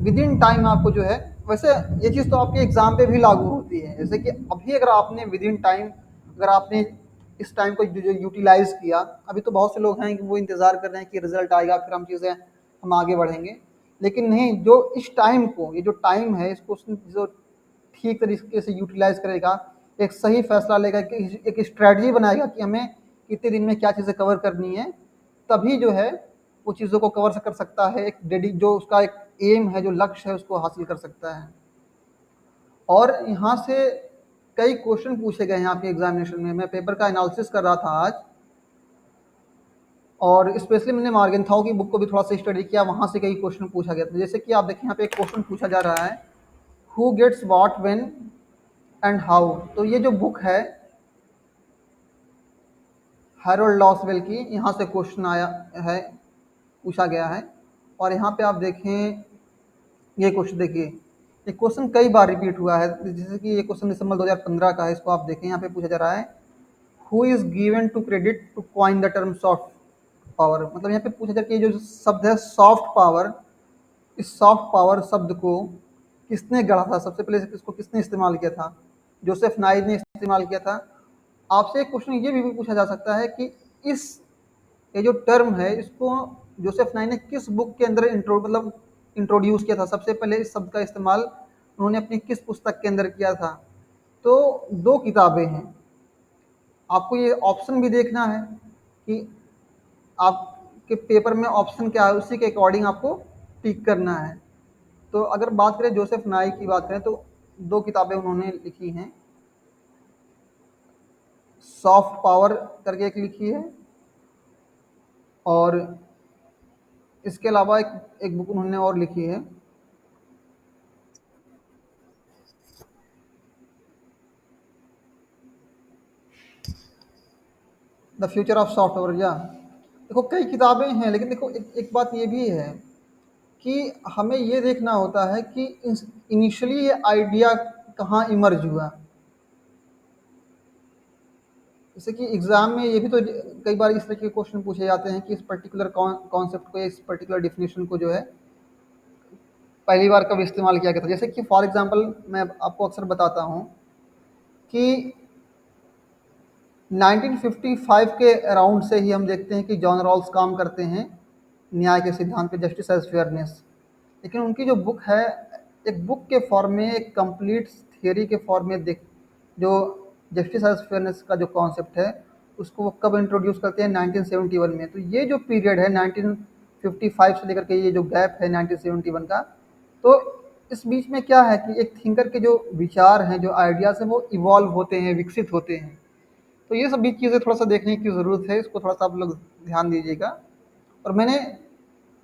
विद इन टाइम आपको जो है, वैसे ये चीज़ तो आपके एग्ज़ाम पे भी लागू होती है। जैसे कि अभी अगर आपने विद इन टाइम, अगर आपने इस टाइम को जो यूटिलाइज़ किया, अभी तो बहुत से लोग हैं कि वो इंतज़ार कर रहे हैं कि रिजल्ट आएगा फिर हम आगे बढ़ेंगे। लेकिन नहीं, जो इस टाइम को, ये जो टाइम है, इसको जो ठीक तरीके से यूटिलाइज करेगा, एक सही फैसला लेगा, एक स्ट्रैटेजी बनाएगा कि हमें कितने दिन में क्या चीज़ें कवर करनी है, तभी जो है वो चीज़ों को कवर कर सकता है। एक जो उसका एक एम है, जो लक्ष्य है, उसको हासिल कर सकता है। और यहाँ से कई क्वेश्चन पूछे गए हैं आपके एग्जामिनेशन में। मैं पेपर का एनालिसिस कर रहा था आज, और स्पेशली मैंने मार्गेंथाउ की बुक को भी थोड़ा सा स्टडी किया, वहाँ से कई क्वेश्चन पूछा गया था। जैसे कि आप देखें यहाँ पे एक क्वेश्चन पूछा जा रहा है, who gets what when and how. तो ये जो बुक है हैरोल्ड लॉसवेल की, यहाँ से क्वेश्चन आया है, पूछा गया है। और यहाँ पे आप देखें, ये क्वेश्चन देखिए, ये क्वेश्चन कई बार रिपीट हुआ है। जैसे कि ये क्वेश्चन दिसंबर 2015 का है, इसको आप देखें, यहाँ पे पूछा जा रहा है, who is given to credit to coin the term soft power. मतलब यहाँ पे पूछा जा रहा है कि ये जो शब्द है सॉफ्ट पावर, इस सॉफ्ट पावर शब्द को किसने गढ़ा था, सबसे पहले इसको किसने इस्तेमाल किया था। जोसेफ नाइल ने इस्तेमाल किया था। आपसे एक क्वेश्चन ये भी पूछा जा सकता है कि इस ये जो टर्म है, इसको जोसेफ नाइल ने किस बुक के अंदर इंट्रोड्यूस किया था, सबसे पहले इस शब्द का इस्तेमाल उन्होंने अपनी किस पुस्तक के अंदर किया था। तो दो किताबें हैं, आपको ये ऑप्शन भी देखना है कि आपके पेपर में ऑप्शन क्या है, उसी के अकॉर्डिंग आपको टिक करना है। तो अगर बात करें जोसेफ नाइक की बात करें, तो दो किताबें उन्होंने लिखी हैं, सॉफ्ट पावर करके एक लिखी है, और इसके अलावा एक बुक उन्होंने और लिखी है, the future of soft power. या देखो कई किताबें हैं, लेकिन देखो एक बात ये भी है कि हमें ये देखना होता है कि इनिशियली ये आइडिया कहाँ इमर्ज हुआ। जैसे कि एग्जाम में ये भी तो कई बार इस तरह के क्वेश्चन पूछे जाते हैं कि इस पर्टिकुलर कॉन्सेप्ट को, इस पर्टिकुलर डिफिनेशन को जो है पहली बार कब इस्तेमाल किया गया था। जैसे कि फॉर एग्जांपल मैं आपको अक्सर बताता हूँ कि 1955 के अराउंड से ही हम देखते हैं कि जॉन रॉल्स काम करते हैं न्याय के सिद्धांत पे, जस्टिस एज फेयरनेस। लेकिन उनकी जो बुक है, एक बुक के फॉर्म में, एक कंप्लीट थियोरी के फॉर्म में देख, जो जस्टिस एज फेयरनेस का जो कॉन्सेप्ट है, उसको वो कब इंट्रोड्यूस करते हैं, 1971 में। तो ये जो पीरियड है 1955 से लेकर के ये जो गैप है 1971 का, तो इस बीच में क्या है कि एक थिंकर के जो विचार हैं, जो आइडियाज़ हैं, वो इवॉल्व होते हैं, विकसित होते हैं। तो ये सभी चीज़ें थोड़ा-सा देखने की ज़रूरत है, इसको थोड़ा-सा आप लोग ध्यान दीजिएगा। और मैंने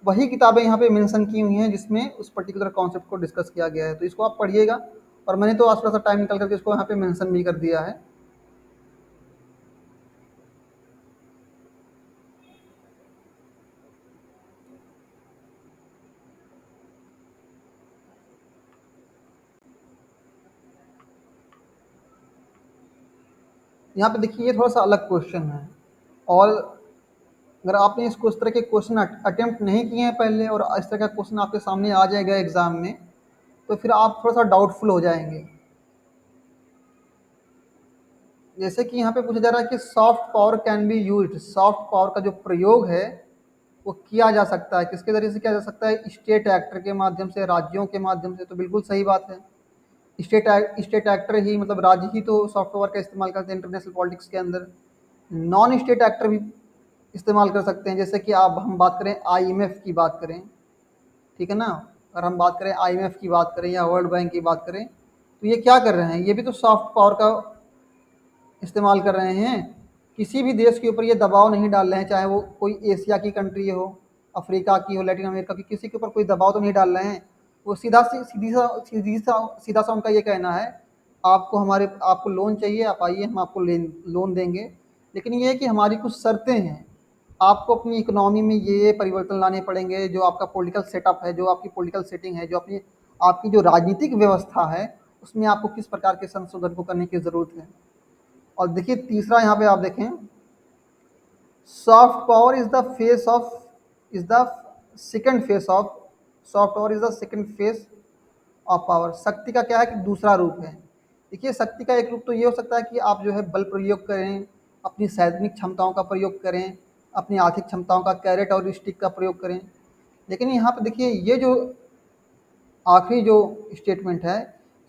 वही किताबें यहाँ पे मेंशन की हुई हैं जिसमें उस पर्टिकुलर कॉन्सेप्ट को डिस्कस किया गया है, तो इसको आप पढ़िएगा। और मैंने तो आज थोड़ा-सा टाइम निकाल कर के इसको यहाँ पे मेंशन भी कर दिया है। यहाँ पे देखिए ये थोड़ा-सा अलग क्वेश्चन है, और अगर आपने इसको इस तरह के क्वेश्चन अटेम्प्ट नहीं किए हैं पहले और इस तरह का क्वेश्चन आपके सामने आ जाएगा एग्ज़ाम में, तो फिर आप थोड़ा-सा डाउटफुल हो जाएँगे। जैसे कि यहाँ पे पूछा जा रहा है कि soft power can be used, soft power का जो प्रयोग है वो किया जा सकता है, किसके ज़रिए से किया जा सकता है? स्टेट एक्टर के माध्यम से, राज्यों के माध्यम से। तो बिल्कुल सही बात है। स्टेट एक्टर ही, मतलब राज्य ही तो सॉफ्ट पावर का इस्तेमाल करते हैं इंटरनेशनल पॉलिटिक्स के अंदर। नॉन स्टेट एक्टर भी इस्तेमाल कर सकते हैं, जैसे कि आप हम बात करें आईएमएफ की बात करें, ठीक है ना? अगर हम बात करें आईएमएफ की बात करें या वर्ल्ड बैंक की बात करें, तो ये क्या कर रहे हैं? ये भी तो सॉफ्ट पावर का इस्तेमाल कर रहे हैं। किसी भी देश के ऊपर ये दबाव नहीं डाल रहे हैं, चाहे वो कोई एशिया की कंट्री हो, अफ्रीका की हो, लैटिन अमेरिका की, किसी के ऊपर कोई दबाव तो नहीं डाल रहे हैं। वो सीधा सा उनका ये कहना है, आपको लोन चाहिए, आप आइए, हम आपको लोन देंगे, लेकिन ये है कि हमारी कुछ शर्तें हैं। आपको अपनी इकोनॉमी में ये परिवर्तन लाने पड़ेंगे, जो आपका पॉलिटिकल सेटअप है, जो आपकी पॉलिटिकल सेटिंग है, जो अपनी आपकी जो राजनीतिक व्यवस्था है, उसमें आपको किस प्रकार के संशोधन को करने की ज़रूरत है। और देखिए तीसरा यहाँ पे आप देखें, soft power is the second face of soft power is the second face of power. शक्ति का क्या है कि दूसरा रूप है। देखिए शक्ति का एक रूप तो ये हो सकता है कि आप जो है बल प्रयोग करें, अपनी सैद्धांतिक क्षमताओं का प्रयोग करें, अपनी आर्थिक क्षमताओं का, कैरेट और स्टिक का प्रयोग करें। लेकिन यहाँ पे देखिए ये जो आखिरी जो स्टेटमेंट है,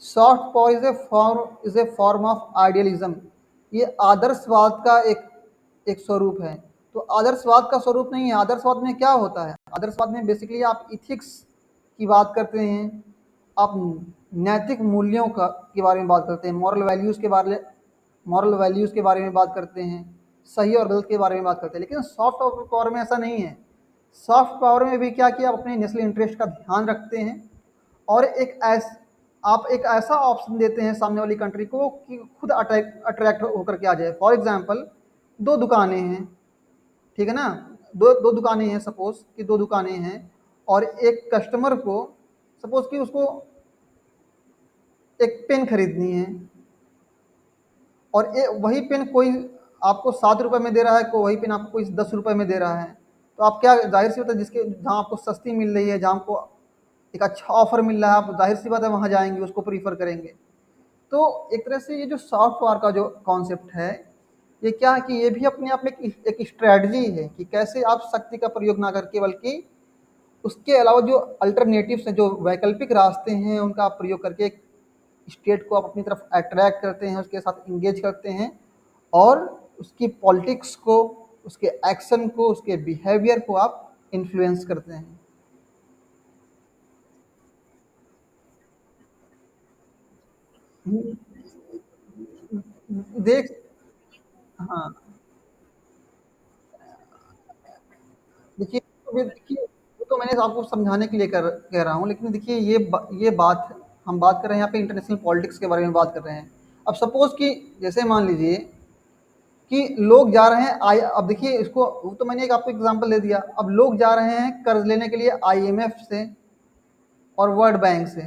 soft power is a form of idealism, ये आदर्शवाद का एक स्वरूप है। तो आदर्शवाद का स्वरूप नहीं है। आदर्शवाद में क्या होता है? आदर्शवाद में बेसिकली आप इथिक्स की बात करते हैं, आप नैतिक मूल्यों का के बारे में बात करते हैं, मॉरल वैल्यूज़ के बारे में बात करते हैं, सही और गलत के बारे में बात करते हैं। लेकिन सॉफ्ट पावर में ऐसा नहीं है। सॉफ्ट पावर में भी क्या किया, आप अपने नेशनल इंटरेस्ट का ध्यान रखते हैं और आप एक ऐसा ऑप्शन देते हैं सामने वाली कंट्री को कि खुद अट्रैक्ट होकर के आ जाए। फॉर एग्जांपल, दो दुकानें हैं, ठीक है ना? दो दुकानें हैं, सपोज कि दो दुकानें हैं, और एक कस्टमर को, सपोज कि उसको एक पेन खरीदनी है, और वही पेन कोई आपको 7 रुपये में दे रहा है, वही पेन आपको कोई 10 रुपये में दे रहा है। तो आप क्या, जाहिर सी बात है, जिसके जहाँ आपको सस्ती मिल रही है, जहाँ आपको एक अच्छा ऑफर मिल रहा है, आप जाहिर सी बात है वहाँ जाएंगे, उसको प्रीफर करेंगे। तो एक तरह से ये जो सॉफ्ट पावर का जो कॉन्सेप्ट है, ये क्या है कि ये भी अपने आप में एक स्ट्रैटेजी है कि कैसे आप शक्ति का प्रयोग ना करके, बल्कि उसके अलावा जो अल्टरनेटिव्स हैं, जो वैकल्पिक रास्ते हैं, उनका आप प्रयोग करके एक स्टेट को आप अपनी तरफ अट्रैक्ट करते हैं, उसके साथ इंगेज करते हैं, और उसकी पॉलिटिक्स को, उसके एक्शन को, उसके बिहेवियर को आप इन्फ्लुएंस करते हैं। देख हाँ, देखिए वो तो मैंने आपको समझाने के लिए कह रहा हूँ, लेकिन देखिए ये बात, हम बात कर रहे हैं यहाँ पे इंटरनेशनल पॉलिटिक्स के बारे में बात कर रहे हैं। अब सपोज कि जैसे मान लीजिए कि लोग जा रहे हैं, आई अब देखिए इसको, वो तो मैंने एक आपको एग्जांपल दे दिया। अब लोग जा रहे हैं कर्ज लेने के लिए आईएमएफ से और वर्ल्ड बैंक से।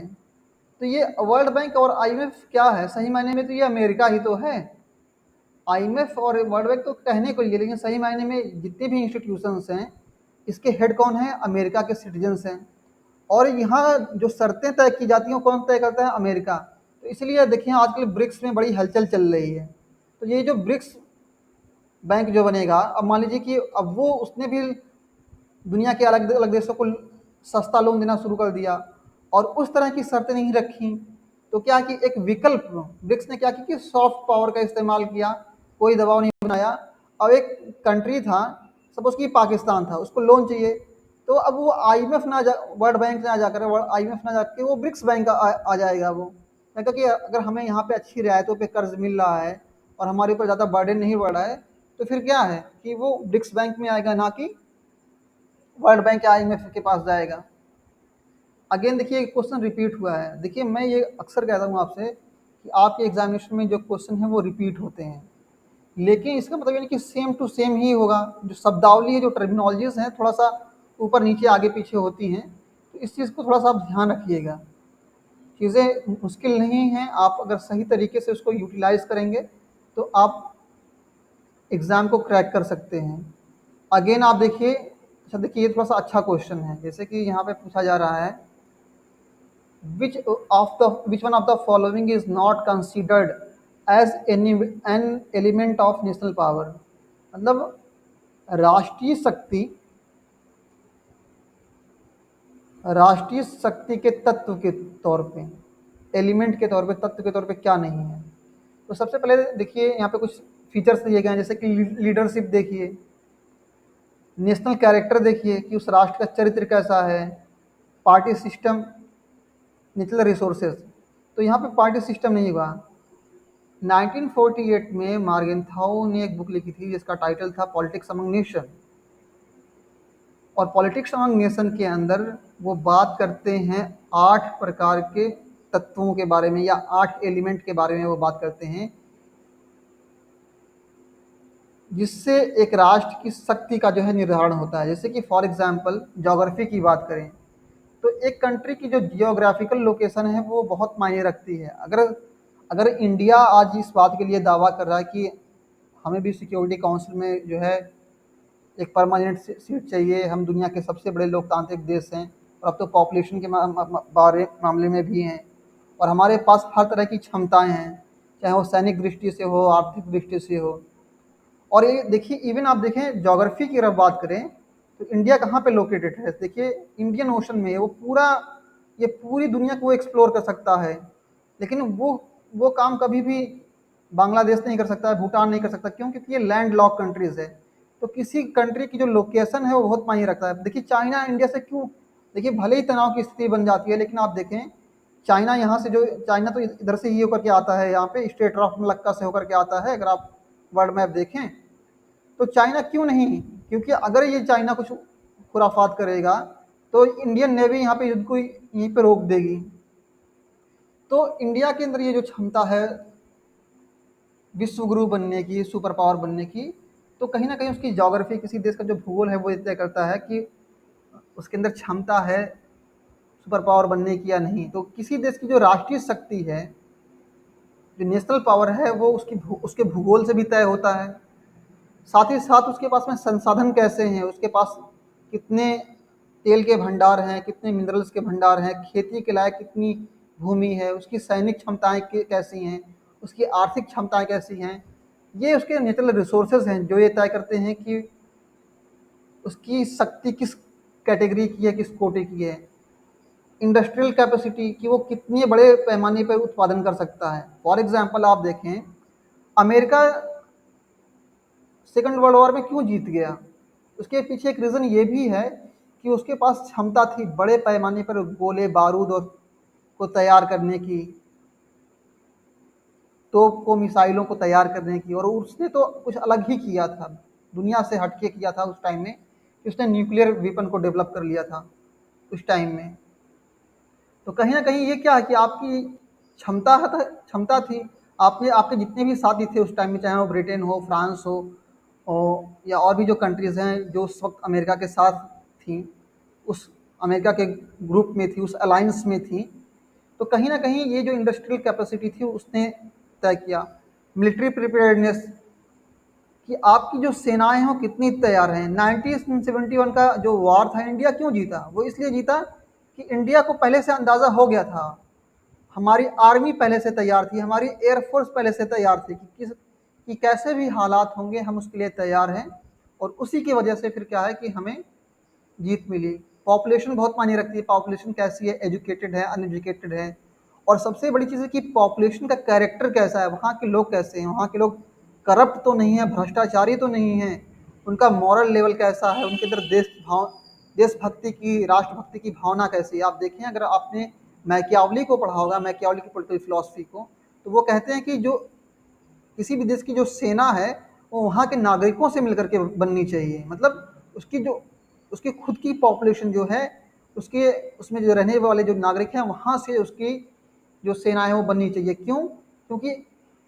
तो ये वर्ल्ड बैंक और आईएमएफ क्या है? सही मायने में तो ये अमेरिका ही तो है। आईएमएफ और वर्ल्ड बैंक तो कहने को लिए, लेकिन सही मायने में जितने भी इंस्टीट्यूशंस हैं, इसके हेड कौन है? अमेरिका के सिटीजन्स हैं। और यहाँ जो शर्तें तय की जाती हैं, कौन तय करता है? अमेरिका। तो इसलिए देखिए आजकल ब्रिक्स में बड़ी हलचल चल रही है। तो ये जो ब्रिक्स बैंक जो बनेगा, अब मान लीजिए कि अब वो उसने भी दुनिया के अलग अलग देशों को सस्ता लोन देना शुरू कर दिया, और उस तरह की शर्तें नहीं रखी। तो क्या कि एक विकल्प ब्रिक्स ने क्या किया कि सॉफ्ट पावर का इस्तेमाल किया, कोई दबाव नहीं बनाया, अब एक कंट्री था, सपोज कि पाकिस्तान था, उसको लोन चाहिए, तो अब वो आईएमएफ ना जा, वर्ल्ड बैंक ना जाकर, आईएमएफ ना जाकर वो ब्रिक्स बैंक आ जाएगा वो। क्योंकि अगर हमें यहाँ पे अच्छी रियायतों पे कर्ज मिल रहा है और हमारे ऊपर ज़्यादा बर्डन नहीं बढ़ रहा है, तो फिर क्या है कि वो ब्रिक्स बैंक में आएगा, ना कि वर्ल्ड बैंक या आईएमएफ के पास जाएगा। अगेन देखिए क्वेश्चन रिपीट हुआ है। देखिए मैं ये अक्सर कहता हूँ आपसे कि आपके एग्जामिनेशन में जो क्वेश्चन है वो रिपीट होते हैं, लेकिन इसका मतलब ये नहीं कि सेम टू सेम ही होगा। जो शब्दावली है, जो टर्मिनोलॉजीज हैं, थोड़ा सा ऊपर नीचे आगे पीछे होती हैं, तो इस चीज़ को थोड़ा सा आप ध्यान रखिएगा। चीज़ें मुश्किल नहीं हैं, आप अगर सही तरीके से उसको यूटिलाइज करेंगे तो आप एग्ज़ाम को क्रैक कर सकते हैं। अगेन आप देखिए, अच्छा देखिए ये थोड़ा सा अच्छा क्वेश्चन है। जैसे कि यहाँ पे पूछा जा रहा है, which one of the following is not considered as an element of national power। मतलब राष्ट्रीय शक्ति, राष्ट्रीय शक्ति के तत्व के तौर पे, एलिमेंट के तौर पे, तत्व के तौर पे क्या नहीं है। तो सबसे पहले देखिए यहाँ पे कुछ फीचर्स दिए गए हैं, जैसे कि लीडरशिप देखिए, नेशनल कैरेक्टर देखिए कि उस राष्ट्र का चरित्र कैसा है, पार्टी सिस्टम, नेचुरल रिसोर्सेज। तो यहाँ पे पार्टी सिस्टम नहीं हुआ। 1948 में मार्गेंथाउ ने एक बुक लिखी थी जिसका टाइटल था पॉलिटिक्स अमंग नेशन, और पॉलिटिक्स अमंग नेशन के अंदर वो बात करते हैं 8 प्रकार के तत्वों के बारे में, या 8 एलिमेंट के बारे में वो बात करते हैं, जिससे एक राष्ट्र की शक्ति का जो है निर्धारण होता है। जैसे कि फॉर एग्जांपल ज्योग्राफी की बात करें, तो एक कंट्री की जो जियोग्राफिकल लोकेशन है वो बहुत मायने रखती है। अगर अगर इंडिया आज इस बात के लिए दावा कर रहा है कि हमें भी सिक्योरिटी काउंसिल में जो है एक परमानेंट सीट चाहिए, हम दुनिया के सबसे बड़े लोकतांत्रिक देश हैं, और अब तो पॉपुलेशन के मामले में भी हैं, और हमारे पास हर तरह की क्षमताएं हैं, चाहे वो सैनिक दृष्टि से हो, आर्थिक दृष्टि से हो। और ये देखिए, इवन आप देखें ज्योग्राफी की अगर बात करें तो इंडिया कहाँ पे लोकेटेड है। देखिए इंडियन ओशन में वो पूरा, ये पूरी दुनिया को एक्सप्लोर कर सकता है, लेकिन वो काम कभी भी बांग्लादेश नहीं कर सकता है, भूटान नहीं कर सकता। क्यों? क्योंकि ये लैंड लॉक कंट्रीज है। तो किसी कंट्री की जो लोकेशन है वो बहुत मायने रखता है। देखिए चाइना इंडिया से क्यों, देखिए भले ही तनाव की स्थिति बन जाती है, लेकिन आप देखें चाइना यहाँ से जो, चाइना तो इधर से ये होकर के आता है, यहाँ पे स्ट्रेट ऑफ मलक्का से होकर के आता है। अगर आप वर्ल्ड मैप देखें तो चाइना क्यों नहीं, क्योंकि अगर ये चाइना कुछ खुराफात करेगा तो इंडियन नेवी यहाँ पे युद्ध को यहीं पे रोक देगी। तो इंडिया के अंदर ये जो क्षमता है विश्व गुरु बनने की, सुपर पावर बनने की, तो कहीं ना कहीं उसकी ज्योग्राफी, किसी देश का जो भूगोल है वो तय करता है कि उसके अंदर क्षमता है सुपर पावर बनने की या नहीं। तो किसी देश की जो राष्ट्रीय शक्ति है, जो नेशनल पावर है, वो उसके भूगोल से भी तय होता है। साथ ही साथ उसके पास में संसाधन कैसे हैं, उसके पास कितने तेल के भंडार हैं, कितने मिनरल्स के भंडार हैं, खेती के लायक कितनी भूमि है, उसकी सैनिक क्षमताएं कैसी हैं, उसकी आर्थिक क्षमताएं कैसी हैं। ये उसके नेचुरल रिसोर्सेज हैं जो ये तय करते हैं कि उसकी शक्ति किस कैटेगरी की है, किस कोटि की है। इंडस्ट्रियल कैपेसिटी कि वो कितने बड़े पैमाने पर उत्पादन कर सकता है। फॉर एग्जाम्पल आप देखें, अमेरिका सेकंड वर्ल्ड वॉर में क्यों जीत गया, उसके पीछे एक रीज़न ये भी है कि उसके पास क्षमता थी बड़े पैमाने पर गोले बारूद और को तैयार करने की, तोप को, मिसाइलों को तैयार करने की। और उसने तो कुछ अलग ही किया था, दुनिया से हटके किया था उस टाइम में, कि उसने न्यूक्लियर वेपन को डेवलप कर लिया था उस टाइम में। तो कहीं ना कहीं ये क्या है कि आपकी क्षमता थी। आपके आपके जितने भी साथी थे उस टाइम में, चाहे वो ब्रिटेन हो, फ्रांस हो, या और भी जो कंट्रीज़ हैं जो उस वक्त अमेरिका के साथ थी, उस अमेरिका के ग्रुप में थी, उस अलायंस में थी। तो कहीं ना कहीं ये जो इंडस्ट्रियल कैपेसिटी थी उसने तय किया। मिलिट्री प्रिपेयर्डनेस कि आपकी जो सेनाएं हैं वो कितनी तैयार हैं। 1971 का जो वॉर था, इंडिया क्यों जीता? वो इसलिए जीता कि इंडिया को पहले से अंदाज़ा हो गया था, हमारी आर्मी पहले से तैयार थी, हमारी एयरफोर्स पहले से तैयार थी कि कैसे भी हालात होंगे हम उसके लिए तैयार हैं। और उसी की वजह से फिर क्या है कि हमें जीत मिली। पॉपुलेशन बहुत मायने रखती है, पॉपुलेशन कैसी है, एजुकेटेड है, अनएजुकेटेड है। और सबसे बड़ी चीज़ है कि पॉपुलेशन का कैरेक्टर कैसा है, वहाँ के लोग कैसे हैं, वहाँ के लोग करप्ट तो नहीं है, भ्रष्टाचारी तो नहीं है, उनका मॉरल लेवल कैसा है, उनके अंदर देशभक्ति की, राष्ट्रभक्ति की भावना कैसी है। आप देखें, अगर आपने मैकियावली को पढ़ा होगा, मैकियावली की पॉलिटिकल फिलॉसफी को, तो वो कहते हैं कि जो किसी भी देश की जो सेना है वो वहाँ के नागरिकों से मिलकर के बननी चाहिए। मतलब उसकी खुद की पॉपुलेशन जो है, उसके उसमें जो रहने वाले जो नागरिक हैं वहाँ से उसकी जो सेना है वो बननी चाहिए। क्यों? क्योंकि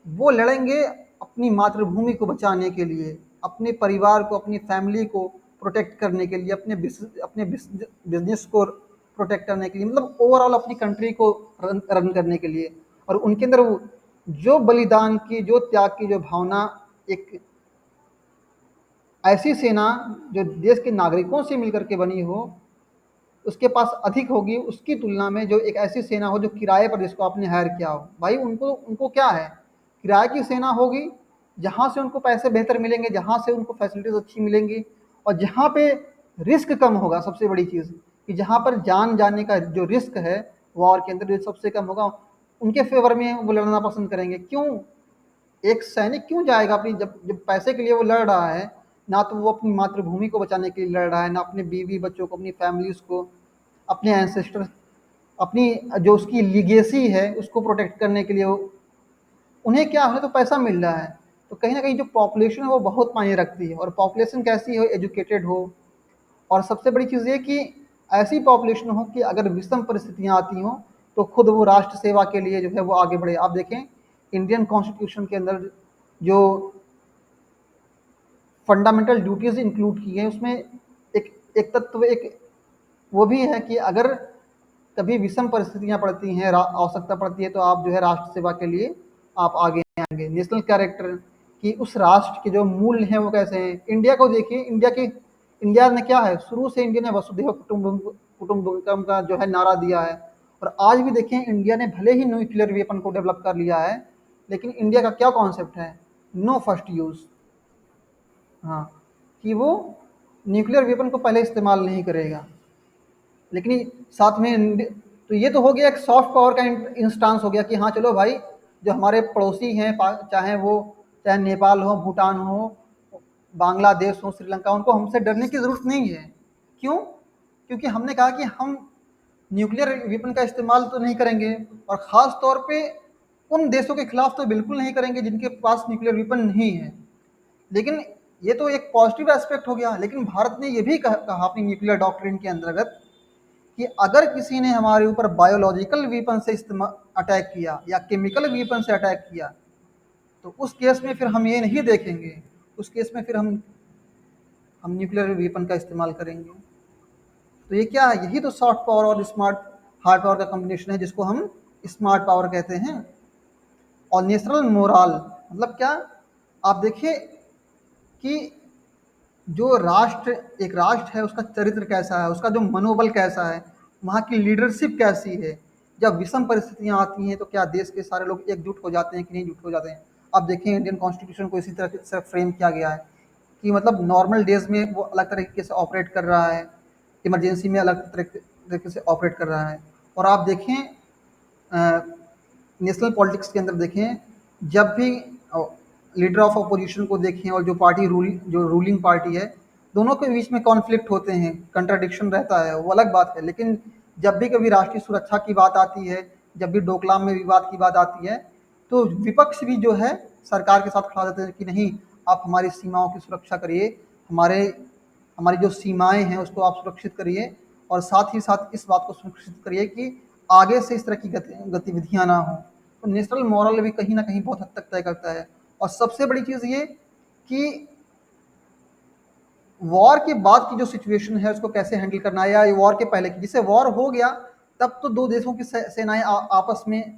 वो लड़ेंगे अपनी मातृभूमि को बचाने के लिए, अपने परिवार को, अपनी फैमिली को प्रोटेक्ट करने के लिए, अपने बिजनेस को प्रोटेक्ट करने के लिए, मतलब ओवरऑल अपनी कंट्री को रन करने के लिए। और उनके अंदर जो बलिदान की, जो त्याग की जो भावना एक ऐसी सेना जो देश के नागरिकों से मिलकर के बनी हो उसके पास अधिक होगी, उसकी तुलना में जो एक ऐसी सेना हो जो किराए पर जिसको आपने हायर किया हो। भाई उनको उनको क्या है, किराए की सेना होगी जहाँ से उनको पैसे बेहतर मिलेंगे, जहाँ से उनको फैसिलिटीज अच्छी मिलेंगी, और जहाँ पे रिस्क कम होगा। सबसे बड़ी चीज़ कि जहाँ पर जान जाने का जो रिस्क है वॉर के अंदर जो सबसे कम होगा, उनके फेवर में वो लड़ना पसंद करेंगे। क्यों? एक सैनिक क्यों जाएगा अपनी, जब जब पैसे के लिए वो लड़ रहा है, ना तो वो अपनी मातृभूमि को बचाने के लिए लड़ रहा है, ना अपने बीवी बच्चों को, अपनी फैमिलीज को, अपने एंसेस्टर, अपनी जो उसकी लीगेसी है उसको प्रोटेक्ट करने के लिए उन्हें क्या, उन्हें तो पैसा मिल रहा है। तो कहीं ना कहीं जो पॉपुलेशन है वो बहुत मायने रखती है, और पॉपुलेशन कैसी हो, एजुकेटेड हो, और सबसे बड़ी चीज़ ये कि ऐसी पॉपुलेशन हो कि अगर विषम परिस्थितियाँ आती हों तो खुद वो राष्ट्र सेवा के लिए जो है वो आगे बढ़े। आप देखें, इंडियन कॉन्स्टिट्यूशन के अंदर जो फंडामेंटल ड्यूटीज इंक्लूड की है उसमें एक एक तत्व, एक वो भी है कि अगर कभी विषम परिस्थितियां पड़ती हैं, आवश्यकता पड़ती है, तो आप जो है राष्ट्र सेवा के लिए आप आगे आएंगे। नेशनल कैरेक्टर कि उस राष्ट्र के जो मूल्य हैं वो कैसे हैं। इंडिया को देखिए, इंडिया ने क्या है, शुरू से इंडिया ने वसुधैव कुटुंबकम का जो है नारा दिया है। और आज भी देखें, इंडिया ने भले ही न्यूक्लियर वेपन को डेवलप कर लिया है, लेकिन इंडिया का क्या कॉन्सेप्ट है, नो फर्स्ट यूज। हाँ, कि वो न्यूक्लियर वेपन को पहले इस्तेमाल नहीं करेगा। लेकिन साथ में तो ये तो हो गया एक सॉफ्ट पावर का इंस्टांस हो गया कि हाँ चलो भाई, जो हमारे पड़ोसी हैं, चाहे नेपाल हो, भूटान हो, बांग्लादेश हो, श्रीलंका, उनको हमसे डरने की ज़रूरत नहीं है। क्यों? क्योंकि हमने कहा कि हम न्यूक्लियर वेपन का इस्तेमाल तो नहीं करेंगे, और ख़ास तौर पे उन देशों के खिलाफ तो बिल्कुल नहीं करेंगे जिनके पास न्यूक्लियर वेपन नहीं है। लेकिन ये तो एक पॉजिटिव एस्पेक्ट हो गया। लेकिन भारत ने ये भी कहा अपनी न्यूक्लियर डॉक्ट्रिन के अंतर्गत कि अगर किसी ने हमारे ऊपर बायोलॉजिकल वेपन से अटैक किया या केमिकल वेपन से अटैक किया, तो उस केस में फिर हम ये नहीं देखेंगे, उस केस में फिर हम न्यूक्लियर वेपन का इस्तेमाल करेंगे। तो ये क्या है, यही तो सॉफ्ट पावर और स्मार्ट हार्ड पावर का कॉम्बिनेशन है जिसको हम स्मार्ट पावर कहते हैं। और नेशनल मोराल मतलब क्या? आप देखिए कि जो राष्ट्र, एक राष्ट्र है, उसका चरित्र कैसा है, उसका जो मनोबल कैसा है, वहाँ की लीडरशिप कैसी है। जब विषम परिस्थितियाँ आती हैं तो क्या देश के सारे लोग एकजुट हो जाते हैं कि नहीं जुट हो जाते हैं। आप देखें, इंडियन कॉन्स्टिट्यूशन को इसी तरह से फ्रेम किया गया है कि मतलब नॉर्मल डेज में वो अलग तरीके से ऑपरेट कर रहा है, इमरजेंसी में अलग तरीके से ऑपरेट कर रहा है। और आप देखें नेशनल पॉलिटिक्स के अंदर देखें, जब भी लीडर ऑफ अपोजिशन को देखें और जो रूलिंग पार्टी है, दोनों के बीच में कॉन्फ्लिक्ट होते हैं, कंट्राडिक्शन रहता है, वो अलग बात है। लेकिन जब भी कभी राष्ट्रीय सुरक्षा की बात आती है, जब भी डोकलाम में विवाद की बात आती है, तो विपक्ष भी जो है सरकार के साथ खड़ा रहते हैं कि नहीं, आप हमारी सीमाओं की सुरक्षा करिए, हमारे हमारी जो सीमाएं हैं उसको आप सुरक्षित करिए, और साथ ही साथ इस बात को सुनिश्चित करिए कि आगे से इस तरह की गतिविधियां ना हो। तो नेशनल मॉरल भी कहीं ना कहीं बहुत हद तक तय करता है। और सबसे बड़ी चीज़ ये कि वॉर के बाद की जो सिचुएशन है उसको कैसे हैंडल करना है, या वॉर के पहले की, जिससे वॉर हो गया तब तो दो देशों की सेनाएं आपस में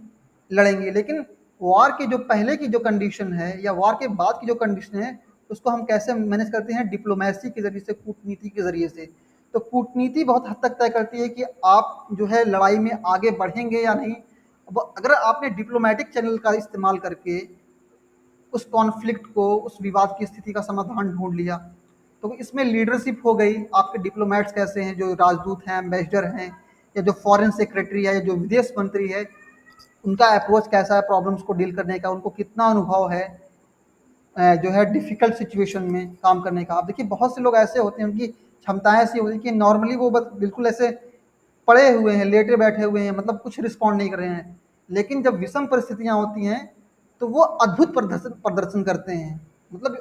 लड़ेंगी। लेकिन वॉर के जो पहले की जो कंडीशन है या वॉर के बाद की जो कंडीशन है उसको हम कैसे मैनेज करते हैं, डिप्लोमेसी के जरिए से, कूटनीति के जरिए से। तो कूटनीति बहुत हद तक तय करती है कि आप जो है लड़ाई में आगे बढ़ेंगे या नहीं। अब अगर आपने डिप्लोमेटिक चैनल का इस्तेमाल करके उस कॉन्फ्लिक्ट को, उस विवाद की स्थिति का समाधान ढूंढ लिया, तो इसमें लीडरशिप हो गई। आपके डिप्लोमेट्स कैसे हैं, जो राजदूत हैं, एम्बेसडर हैं, या जो फॉरेन सेक्रेटरी है, या जो विदेश मंत्री है, उनका अप्रोच कैसा है प्रॉब्लम्स को डील करने का, उनको कितना अनुभव है, जो है डिफ़िकल्ट सिचुएशन में काम करने का। अब देखिए बहुत से लोग ऐसे होते हैं, उनकी क्षमताएँ ऐसी होती हैं कि नॉर्मली वो बस बिल्कुल ऐसे पड़े हुए हैं, लेटे बैठे हुए हैं, मतलब कुछ रिस्पॉन्ड नहीं कर रहे हैं। लेकिन जब विषम परिस्थितियाँ होती हैं, तो वो अद्भुत प्रदर्शन प्रदर्शन करते हैं। मतलब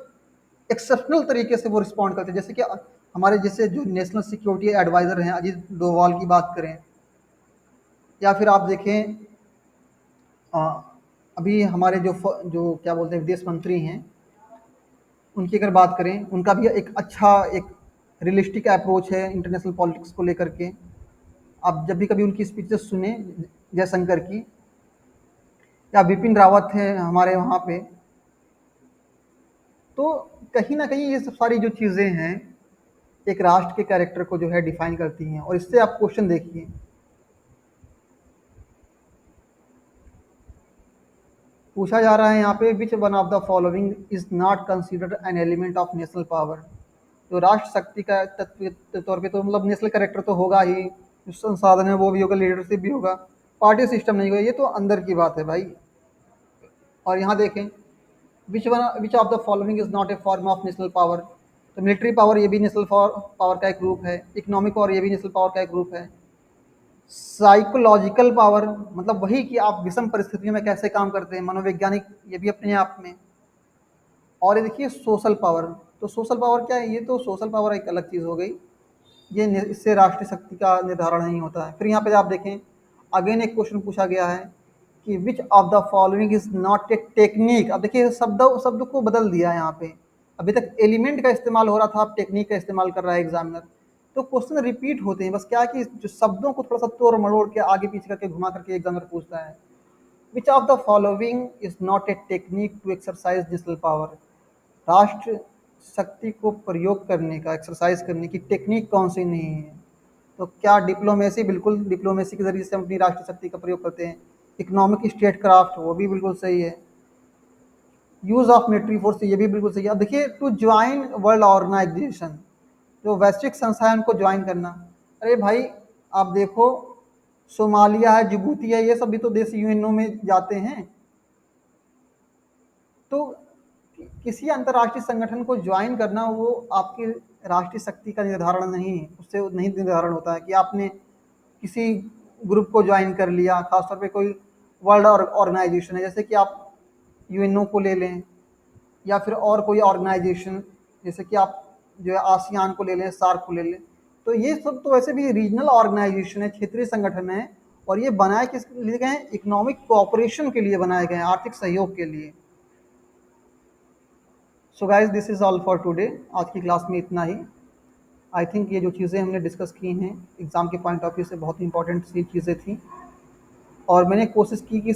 एक्सेप्शनल तरीके से वो रिस्पॉन्ड करते हैं। जैसे कि हमारे जैसे जो नेशनल सिक्योरिटी एडवाइज़र हैं, अजीत डोभाल की बात करें, या फिर आप देखें अ, अभी हमारे जो क्या बोलते हैं विदेश मंत्री हैं, उनकी अगर बात करें, उनका भी एक अच्छा एक रियलिस्टिक अप्रोच है इंटरनेशनल पॉलिटिक्स को लेकर के। आप जब भी कभी उनकी स्पीचेस सुने जयशंकर की, या बिपिन रावत हैं हमारे वहाँ पे, तो कहीं न कहीं ये सब सारी जो चीज़ें हैं, एक राष्ट्र के कैरेक्टर को जो है डिफाइन करती हैं। और इससे आप क्वेश्चन देखिए, पूछा जा रहा है यहाँ पे which one of the following is not considered an element of national power. तो राष्ट्र शक्ति का तत्व के तौर पे तो मतलब नेशनल कैरेक्टर तो होगा ही, जो संसाधन है वो भी होगा, लीडरशिप भी होगा, पार्टी सिस्टम नहीं होगा, ये तो अंदर की बात है भाई। और यहाँ देखें, विच of the following is not A form of national power. तो मिलिट्री पावर ये भी नेशनल पावर का एक ग्रुप है, इकोनॉमिक पावर ये भी नेशनल पावर का एक ग्रुप है, साइकोलॉजिकल पावर मतलब वही कि आप विषम परिस्थितियों में कैसे काम करते हैं, मनोवैज्ञानिक, ये भी अपने आप में। और ये देखिए सोशल पावर। तो सोशल पावर क्या है, ये तो सोशल पावर एक अलग चीज़ हो गई, ये इससे राष्ट्रीय शक्ति का निर्धारण नहीं होता है। फिर यहाँ पे आप देखें, अगेन एक क्वेश्चन पूछा गया है कि विच of the following is not a technique. अब देखिए शब्द शब्द को बदल दिया है यहाँ पे, अभी तक एलिमेंट का इस्तेमाल हो रहा था, अब टेक्निक का इस्तेमाल कर रहा है एग्जामिनर। तो क्वेश्चन रिपीट होते हैं, बस क्या है कि जो शब्दों को थोड़ा सा तोड़ मरोड़ के आगे पीछे करके घुमा करके एग्जामिनर पूछता है। Which of the following is not a technique to exercise national power. राष्ट्र शक्ति को प्रयोग करने का, एक्सरसाइज करने की टेक्निक कौन सी नहीं है। तो क्या डिप्लोमेसी, बिल्कुल डिप्लोमेसी के जरिए से हम अपनी राष्ट्रीय शक्ति का प्रयोग करते हैं। इकोनॉमिक स्टेट क्राफ्ट वो भी बिल्कुल सही है। यूज ऑफ मिलिट्री फोर्स ये भी बिल्कुल सही है। अब देखिए, टू ज्वाइन वर्ल्ड ऑर्गेनाइजेशन, जो वैश्विक संस्था है उनको ज्वाइन करना। अरे भाई आप देखो, सोमालिया है, जिबूती है, ये सब भी तो देश यूएनओ में जाते हैं। तो किसी अंतर्राष्ट्रीय संगठन को ज्वाइन करना वो आपकी राष्ट्रीय शक्ति का निर्धारण नहीं है, उससे नहीं निर्धारण होता है कि आपने किसी ग्रुप को ज्वाइन कर लिया, खासतौर पे कोई वर्ल्ड ऑर्गेनाइजेशन है, जैसे कि आप यूएनओ को ले लें, या फिर और कोई ऑर्गेनाइजेशन, जैसे कि आप जो है आसियान को ले लें, सार्क को ले लें। तो ये सब तो वैसे भी रीजनल ऑर्गेनाइजेशन है, क्षेत्रीय संगठन है, और ये बनाए किस लिए गए हैं, इकोनॉमिक कोऑपरेशन के लिए बनाए गए हैं, आर्थिक सहयोग के लिए। So guys this is all for today. आज की क्लास में इतना ही। आई थिंक ये जो चीज़ें हमने डिस्कस की हैं एग्ज़ाम के पॉइंट ऑफ व्यू से बहुत इंपॉर्टेंट सी चीज़ें थी, और मैंने कोशिश की कि